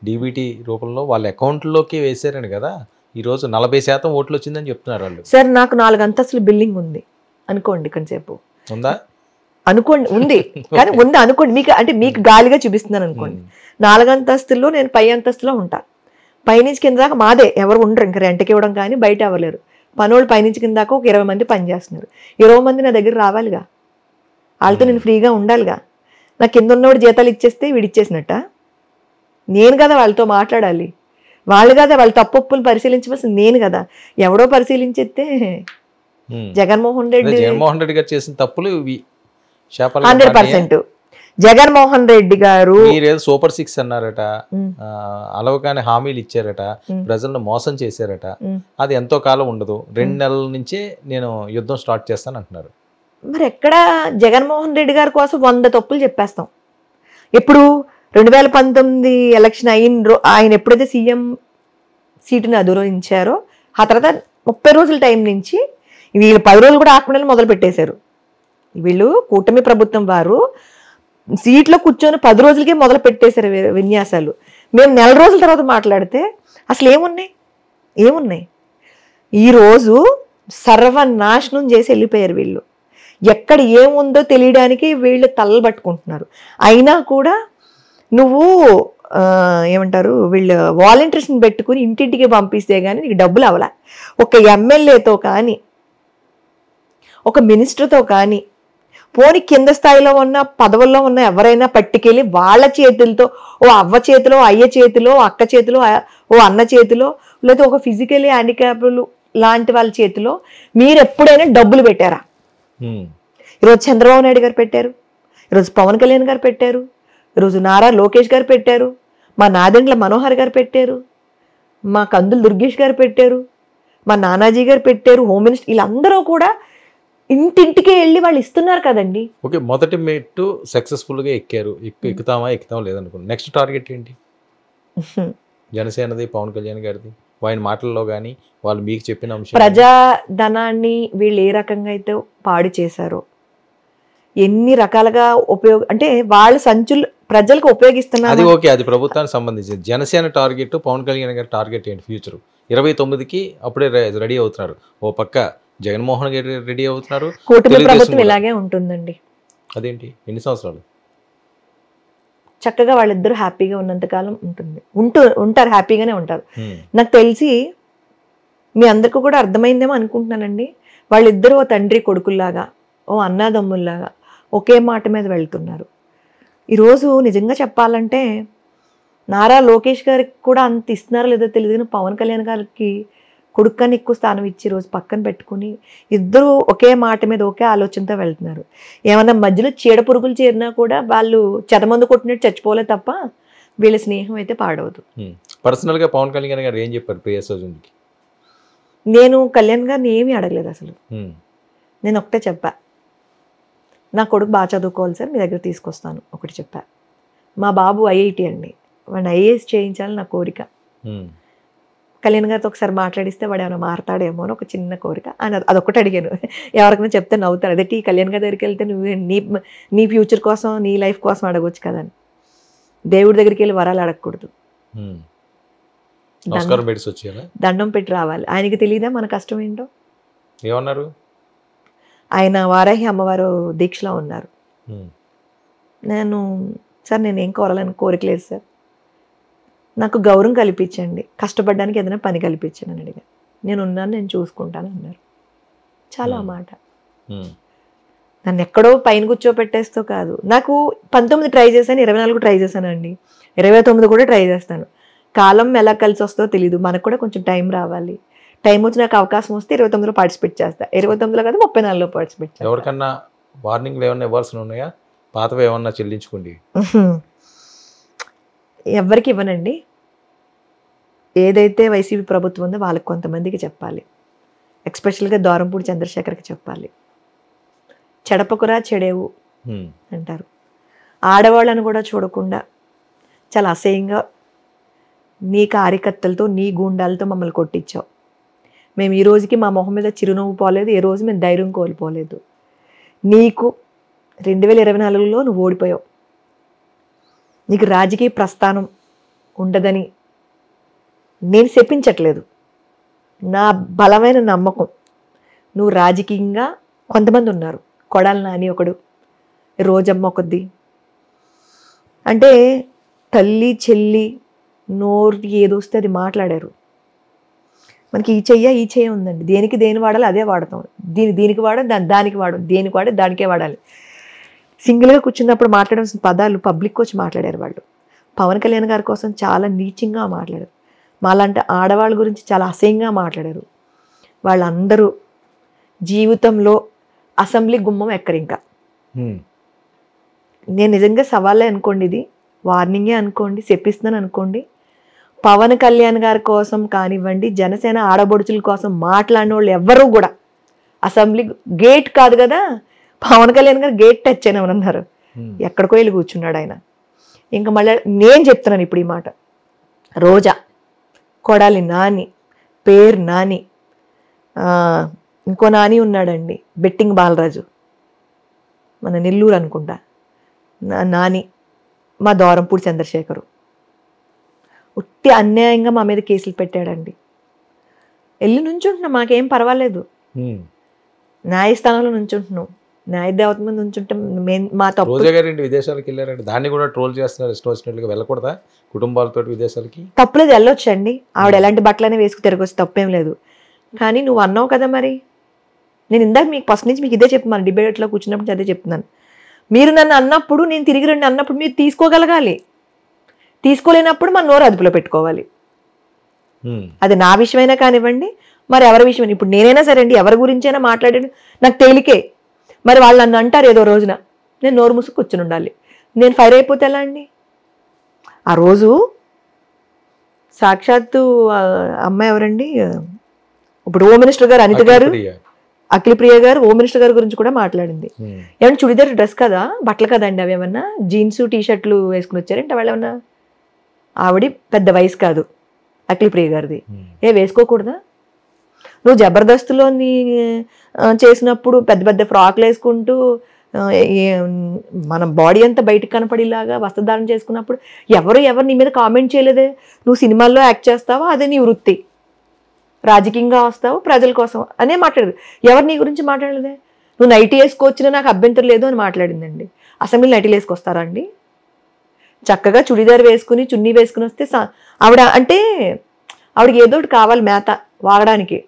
డీబీటీ రూపంలో వాళ్ళ అకౌంట్లోకి వేసారని కదా. ఈరోజు 40% ఓట్లు వచ్చిందని చెప్తున్నారు వాళ్ళు. సార్, నాకు 4 అంతస్తుల బిల్డింగ్ ఉంది అనుకోండి, కొంచెంసేపు ఉందా అనుకోండి, ఉంది కానీ ఉంది అనుకోండి, మీకు అంటే మీకు గాలిగా చూపిస్తున్నాను అనుకోండి. 4 అంతస్తుల్లో నేను పై అంతస్తులో ఉంటా. పైనుంచి కింద దాకా మాదే, ఎవరు ఉండరు. ఇంకా రెంట్కి ఇవ్వడం కానీ బయట అవ్వలేరు. పనోళ్ళు పైనుంచి కింద దాకా ఒక 20 మంది పనిచేస్తున్నారు. 20 మంది నా దగ్గర రావాలిగా, వాళ్ళతో నేను ఫ్రీగా ఉండాలిగా. నా కింద ఉన్నవాడు జీతాలు ఇచ్చేస్తే వీడు ఇచ్చేసినట్ట? నేను కదా వాళ్ళతో మాట్లాడాలి, వాళ్ళు కదా వాళ్ళ తప్పులు పరిశీలించవలసింది నేను కదా. ఎవడో పరిశీలించేస్తే జగన్మోహన్ రెడ్డి గారు చేసిన తప్పులు ఇవి 100%. జగన్మోహన్ రెడ్డి గారు మీరేదో సూపర్ 6 అన్నారట, అలవగానే హామీలు ఇచ్చారట, ప్రజలను మోసం చేశారట. అది ఎంతో కాలం ఉండదు, 2 నెలల నుంచే నేను యుద్ధం స్టార్ట్ చేస్తాను అంటున్నారు. మరి ఎక్కడ జగన్మోహన్ రెడ్డి గారి కోసం 100 తప్పులు చెప్పేస్తాం. ఎప్పుడు 2019 ఎలక్షన్ ఆయన ఎప్పుడైతే సీఎం సీటుని అధిరోహించారో ఆ తర్వాత 30 రోజుల టైం నుంచి వీళ్ళు 10 రోజులు కూడా ఆకుండా మొదలు పెట్టేశారు. వీళ్ళు కూటమి ప్రభుత్వం వారు సీట్లో కూర్చొని 10 రోజులకే మొదలు పెట్టేశారు విన్యాసాలు. మేము నెల రోజుల తర్వాత మాట్లాడితే అసలు ఏమున్నాయి. ఈరోజు సర్వనాశనం చేసి వెళ్ళిపోయారు వీళ్ళు. ఎక్కడ ఏముందో తెలియడానికి వీళ్ళు తలలు పట్టుకుంటున్నారు. అయినా కూడా నువ్వు ఏమంటారు, వీళ్ళు వాలంటీర్స్ని పెట్టుకుని ఇంటింటికి పంపిస్తే కానీ నీకు డబ్బులు అవ్వలే. ఒక ఎమ్మెల్యేతో కానీ ఒక మినిస్టర్తో కానీ పోనీ కింద స్థాయిలో ఉన్న పదవుల్లో ఉన్న ఎవరైనా పట్టుకెళ్ళి వాళ్ళ చేతులతో, ఓ అవ్వ చేతిలో, అయ్య చేతిలో, అక్క చేతిలో, ఓ అన్న చేతిలో, లేదా ఒక ఫిజికలీ హ్యాండిక్యాప్లు లాంటి వాళ్ళ చేతిలో మీరు ఎప్పుడైనా డబ్బులు పెట్టారా? ఈరోజు చంద్రబాబు నాయుడు గారు పెట్టారు, ఈరోజు పవన్ కళ్యాణ్ గారు పెట్టారు, ఈరోజు నారా లోకేష్ గారు పెట్టారు, మా నాదెండ్ల మనోహర్ గారు పెట్టారు, మా కందులు దుర్గేష్ గారు పెట్టారు, మా నానాజీ గారు పెట్టారు, హోమ్ మినిస్టర్, వీళ్ళందరూ కూడా ఇంటింటికే వెళ్ళి వాళ్ళు ఇస్తున్నారు కదండి. ఓకే, మొదటి మెట్టు సక్సెస్ఫుల్గా ఎక్కారు. ఎక్కుతామా ఎక్కుతామా లేదనుకున్నాం. నెక్స్ట్ టార్గెట్ ఏంటి? జనసేనది, పవన్ కళ్యాణ్ గారిది, ఆయన మాటల్లో కానీ వాళ్ళు మీకు చెప్పిన అంశం, ప్రజాధనాన్ని వీళ్ళు ఏ రకంగా అయితే పాడు చేశారో, ఎన్ని రకాలుగా అంటే వాళ్ళ సంచులు ప్రజలకు ఉపయోగిస్తున్నారు. అది ఓకే, అది ప్రభుత్వానికి సంబంధించింది. జనసేన టార్గెట్, పవన్ కళ్యాణ్ గారి టార్గెట్ ఏంటి? ఫ్యూచర్ 29కి అప్పుడే రెడీ అవుతున్నారు. ఓ పక్క జగన్మోహన్ గారు రెడీ అవుతున్నారు. కూటమి ప్రభుత్వం ఇలాగే ఉంటుందండి. అదేంటి, ఎన్ని సంవత్సరాలు? చక్కగా వాళ్ళిద్దరూ హ్యాపీగా ఉన్నంతకాలం ఉంటారు, హ్యాపీగానే ఉంటారు. నాకు తెలిసి మీ అందరికీ కూడా అర్థమైందేమో అనుకుంటున్నానండి. వాళ్ళిద్దరూ ఓ తండ్రి కొడుకుల్లాగా, ఓ అన్నాదమ్ముల్లాగా ఒకే మాట మీద వెళ్తున్నారు. ఈరోజు నిజంగా చెప్పాలంటే నారా లోకేష్ గారికి కూడా అంత ఇస్తున్నారో లేదో తెలియదు, కానీ పవన్ కళ్యాణ్ గారికి కొడుక్కని ఎక్కువ స్థానం ఇచ్చి రోజు పక్కన పెట్టుకుని ఇద్దరు ఒకే మాట మీద ఒకే ఆలోచనతో వెళ్తున్నారు. ఏమన్నా మధ్యలో చీడ పురుగులు చేరినా కూడా వాళ్ళు చెదమందు కొట్టినట్టు చచ్చిపోలే తప్ప వీళ్ళ స్నేహం అయితే పాడవదు. పర్సనల్గా పవన్ కళ్యాణ్ గారు ఏం చెప్పారు ప్రియా సోజన్కి? నేను కళ్యాణ్ గారిని ఏమీ అడగలేదు అసలు. నేను ఒకటే చెప్పా, నా కొడుకు బాగా చదువుకోవాలి సార్, మీ దగ్గర తీసుకొస్తాను ఒకటి చెప్పా. మా బాబు ఐఐటి అండి, వాడిని ఐఏఎస్ చేయించాలని నా కోరిక. కళ్యాణ్ గారితో ఒకసారి మాట్లాడిస్తే వాడు ఏమైనా మారతాడేమో అని ఒక చిన్న కోరిక. అదొక్కటి అడిగాను. ఎవరికైనా చెప్తే నవ్వుతారు, అదే కళ్యాణ్ గారి దగ్గరికి వెళ్తే నువ్వు నీ ఫ్యూచర్ కోసం, నీ లైఫ్ కోసం అడగొచ్చు కదా అని. దేవుడి దగ్గరికి వెళ్ళి వరాలు అడగకూడదు, దండం పెట్టి రావాలి. ఆయనకి తెలియదా మన కష్టం ఏంటో? ఏమన్నారు? ఆయన వారాహి అమ్మవారు దీక్షలో ఉన్నారు. నేను సార్ నేనేం కోరాలని కోరిక లేదు సార్, నాకు గౌరవం కల్పించండి, కష్టపడడానికి ఏదైనా పని కల్పించండి అని అడిగా. నేను ఉన్నాను, నేను చూసుకుంటాను అన్నారు. చాలా మాట. నన్ను ఎక్కడో పైన కూర్చోపెట్టేస్తూ కాదు. నాకు 19 ట్రై చేశాను, 24 ట్రై చేశానండి, 29 కూడా ట్రై చేస్తాను. కాలం ఎలా కలిసి వస్తుందో తెలీదు, మనకు కూడా కొంచెం టైం రావాలి. టైం వచ్చి నాకు అవకాశం వస్తే 29లో పార్టిసిపేట్ చేస్తా, 29లో కదా 34లో పార్టిసిపేట్ చేస్తా. ఎవరికన్నా వార్నింగ్లు ఏమన్నా ఇవ్వాల్సి ఉన్నాయా? పాతవి ఏమన్నా చెల్లించుకోండి. ఎవరికి ఇవ్వనండి. ఏదైతే వైసీపీ ప్రభుత్వం ఉందో వాళ్ళకి కొంతమందికి చెప్పాలి, ఎక్స్పెషల్గా దూరంపూడి చంద్రశేఖర్కి చెప్పాలి. చెడపకురా చెడేవు అంటారు. ఆడవాళ్ళను కూడా చూడకుండా చాలా అసహ్యంగా నీ కార్యకర్తలతో, నీ గూండాలతో మమ్మల్ని కొట్టించావు. మేము ఈ రోజుకి మా మొహం మీద చిరునవ్వు పోలేదు, ఏ రోజు మేము ధైర్యం కోల్పోలేదు. నీకు 2024లో నువ్వు ఓడిపోయావు, నీకు రాజకీయ ప్రస్థానం ఉండదని నేను చెప్పించట్లేదు, నా బలమైన నమ్మకం. నువ్వు రాజకీయంగా కొంతమంది ఉన్నారు, కొడాలి నాని ఒకడు, రోజమ్మ ఒకది, అంటే తల్లి చెల్లి నోరు ఏదొస్తే అది మాట్లాడారు. మనకి ఈ చెయ్య ఉందండి, దేని వాడాలి అదే వాడతాం, దీనికి వాడాలి, దానికి వాడాలి, దేనికి వాడాలి దానికే వాడాలి. సింగిల్గా కూర్చున్నప్పుడు మాట్లాడాల్సిన పదాలు పబ్లిక్ వచ్చి మాట్లాడారు వాళ్ళు. పవన్ కళ్యాణ్ గారి కోసం చాలా నీచంగా మాట్లాడారు, మాలాంటి ఆడవాళ్ళ గురించి చాలా అసహ్యంగా మాట్లాడారు. వాళ్ళందరూ జీవితంలో అసెంబ్లీ గుమ్మం ఎక్కరు ఇంకా. నేను నిజంగా సవాళ్ళే అనుకోండి, ఇది వార్నింగే అనుకోండి, చెప్పిస్తున్నాను అనుకోండి. పవన్ కళ్యాణ్ గారి కోసం కానివ్వండి, జనసేన ఆడబొడుచుల కోసం మాట్లాడిన వాళ్ళు ఎవ్వరూ కూడా అసెంబ్లీ గేట్ కాదు కదా, పవన్ కళ్యాణ్ గారు గేట్ టచ్ అని అన్నారు, ఎక్కడికో వెళ్ళి కూర్చున్నాడు ఆయన. ఇంకా మళ్ళీ నేను చెప్తున్నాను ఇప్పుడు ఈ మాట, రోజా, కొడాలి నాని, పేరు నాని, ఇంకో నాని ఉన్నాడండి బెట్టింగ్ బాలరాజు, మన నెల్లూరు అనుకుంటా, నాని, మా దూరంపూడి చంద్రశేఖరు ఉత్తి అన్యాయంగా మా మీద కేసులు పెట్టాడండి. వెళ్ళి నుంచుంటున్నాం, మాకేం పర్వాలేదు, న్యాయస్థానంలో నుంచుంటున్నాం, న్యాయ దేవత మీద నుంచుంటే మా తప్పు. రోజా గారు విదేశాలకు వెళ్ళారండి, దాన్ని కూడా ట్రోల్ చేస్తున్నారు, ఇష్టం వచ్చినట్లుగా. వెళ్ళకూడదా కుటుంబాలతో విదేశాలకి? తప్పులేదు, వెళ్ళొచ్చండి. ఆవిడ ఎలాంటి బట్టలనే వేసుకు తిరగొచ్చు, తప్పేం లేదు. కానీ నువ్వు అన్నావు కదా, మరి నేను ఇందాక మీకు ఫస్ట్ నుంచి మీకు ఇదే చెప్తున్నాను, డిబేట్లో కూర్చున్నప్పుడు అదే చెప్తున్నాను. మీరు నన్ను అన్నప్పుడు, నేను తిరిగి రండి అన్నప్పుడు మీరు తీసుకోగలగాలి. తీసుకోలేనప్పుడు మన నోరు అదుపులో పెట్టుకోవాలి. అది నా విషయమైనా కానివ్వండి, మరి ఎవరి విషయమైనా. ఇప్పుడు నేనైనా సరే అండి, ఎవరి గురించైనా మాట్లాడేది నాకు తేలికే. మరి వాళ్ళు నన్ను అంటారు ఏదో రోజున, నేను నోరు మూసుకు కూర్చుని ఉండాలి. నేను ఫైర్ అయిపోతే ఎలా అండి? ఆ రోజు సాక్షాత్తు అమ్మాయి ఎవరండి, ఇప్పుడు హోమ్ మినిస్టర్ గారు అనిత గారు, అఖిలప్రియ గారు హోమ్ మినిస్టర్ గారి గురించి కూడా మాట్లాడింది. ఏమన్నా చుడిదార్ డ్రెస్ కదా, బట్టలు కదండి అవి, ఏమన్నా జీన్స్ టీ షర్ట్లు వేసుకుని వచ్చారంటే వాళ్ళు ఏమన్నా? ఆవిడ పెద్ద వయసు కాదు అఖిలప్రియ గారిది, వేసుకోకూడదా? నువ్వు జబర్దస్త్లో చేసినప్పుడు పెద్ద పెద్ద ఫ్రాక్లు వేసుకుంటూ మన బాడీ అంతా బయటకు కనపడేలాగా వస్త్రధారణ చేసుకున్నప్పుడు ఎవరు నీ మీద కామెంట్ చేయలేదే. నువ్వు సినిమాల్లో యాక్ట్ చేస్తావా, అదే నీ వృత్తి, రాజకీయంగా వస్తావు ప్రజల కోసం అనే మాట్లాడదు. ఎవరు నీ గురించి మాట్లాడలేదే. నువ్వు నైటీ వేసుకోవచ్చినా నాకు అభ్యంతరం లేదు అని మాట్లాడిందండి. అసెంబ్లీ నైటీలు వేసుకొస్తారా అండి? చక్కగా చుడిదార్ వేసుకుని చున్నీ వేసుకుని వస్తే ఆవిడ అంటే ఆవిడకి ఏదో ఒకటి కావాలి మేత వాగడానికి.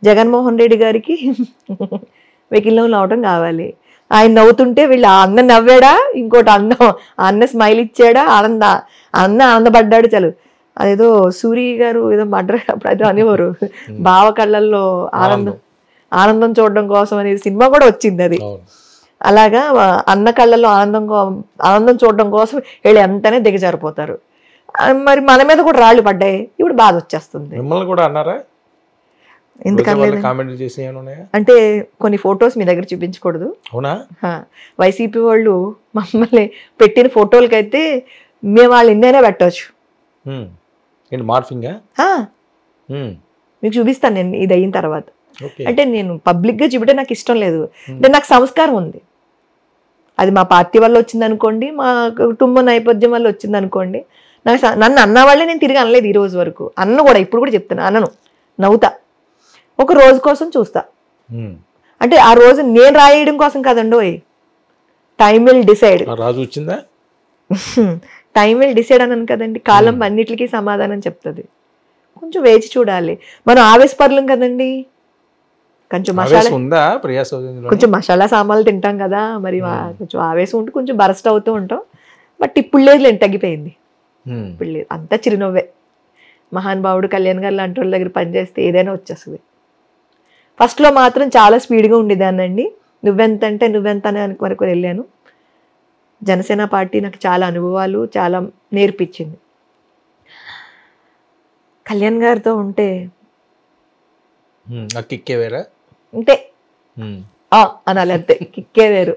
జగన్మోహన్ రెడ్డి గారికి వెకిల్లో నవ్వటం కావాలి. ఆయన నవ్వుతుంటే వీళ్ళు ఆ అన్న నవ్వాడా, ఇంకోటి అన్న స్మైల్ ఇచ్చాడా, అన్న ఆనందపడ్డాడు. చాలు అదేదో సూరి గారు ఏదో మడ్ర అప్పుడు అయితే అనేవారు, బావ కళ్ళల్లో ఆనందం చూడడం కోసం అనేది సినిమా కూడా వచ్చింది. అది అలాగా అన్న కళ్ళల్లో ఆనందం చూడడం కోసం వీళ్ళు ఎంతనే దిగజారిపోతారు. మరి మన మీద కూడా రాళ్ళు పడ్డాయి, ఇప్పుడు బాధ వచ్చేస్తుంది. మిమ్మల్ని కూడా అన్నారా? అంటే కొన్ని ఫొటోస్ మీ దగ్గర చూపించకూడదు. అవునా? వైసీపీ వాళ్ళు మమ్మల్ని పెట్టిన ఫోటోలకైతే మేము వాళ్ళు ఎన్నైనా పెట్టవచ్చు. మీకు చూపిస్తాను నేను ఇది అయిన తర్వాత. అంటే నేను పబ్లిక్గా చూపించే నాకు ఇష్టం లేదు. అంటే నాకు సంస్కారం ఉంది. అది మా పార్టీ వల్ల వచ్చింది అనుకోండి, మా కుటుంబ నేపథ్యం వల్ల వచ్చింది అనుకోండి. నన్ను అన్న వాళ్ళే నేను తిరిగి అనలేదు ఈ రోజు వరకు. అన్న కూడా ఇప్పుడు కూడా చెప్తాను, అన్నను నవ్వుతా, ఒక రోజు కోసం చూస్తా. అంటే ఆ రోజు నేను రాయడం కోసం కదండో, టైం విల్ డిసైడ్. రాజు వచ్చిందా? టైం విల్ డిసైడ్ అన్నాను కదండి. కాలం అన్నిటికీ సమాధానం చెప్తుంది. కొంచెం వేచి చూడాలి. మనం ఆవేశపరులం కదండి, కొంచెం మసాలా సామాన్లు తింటాం కదా, మరి కొంచెం ఆవేశం ఉంటే కొంచెం బరస్ట్ అవుతూ ఉంటాం. బట్ ఇప్పుడు లేదు, తగ్గిపోయింది. ఇప్పుడు లేదు, అంతా చిరునవ్వే. మహానుభావుడు కళ్యాణ్ గారు లాంటి వాళ్ళ దగ్గర పనిచేస్తే ఏదైనా వచ్చేస్తుంది. ఫస్ట్లో మాత్రం చాలా స్పీడ్గా ఉండేదాన్నండి. నువ్వెంత అంటే నువ్వెంత అనే వరకు వెళ్ళాను. జనసేన పార్టీ నాకు చాలా అనుభవాలు, చాలా నేర్పించింది. కళ్యాణ్ గారితో ఉంటే కిక్కే వేరా, అంతే అనాలి, అంతే కిక్కే వేరు.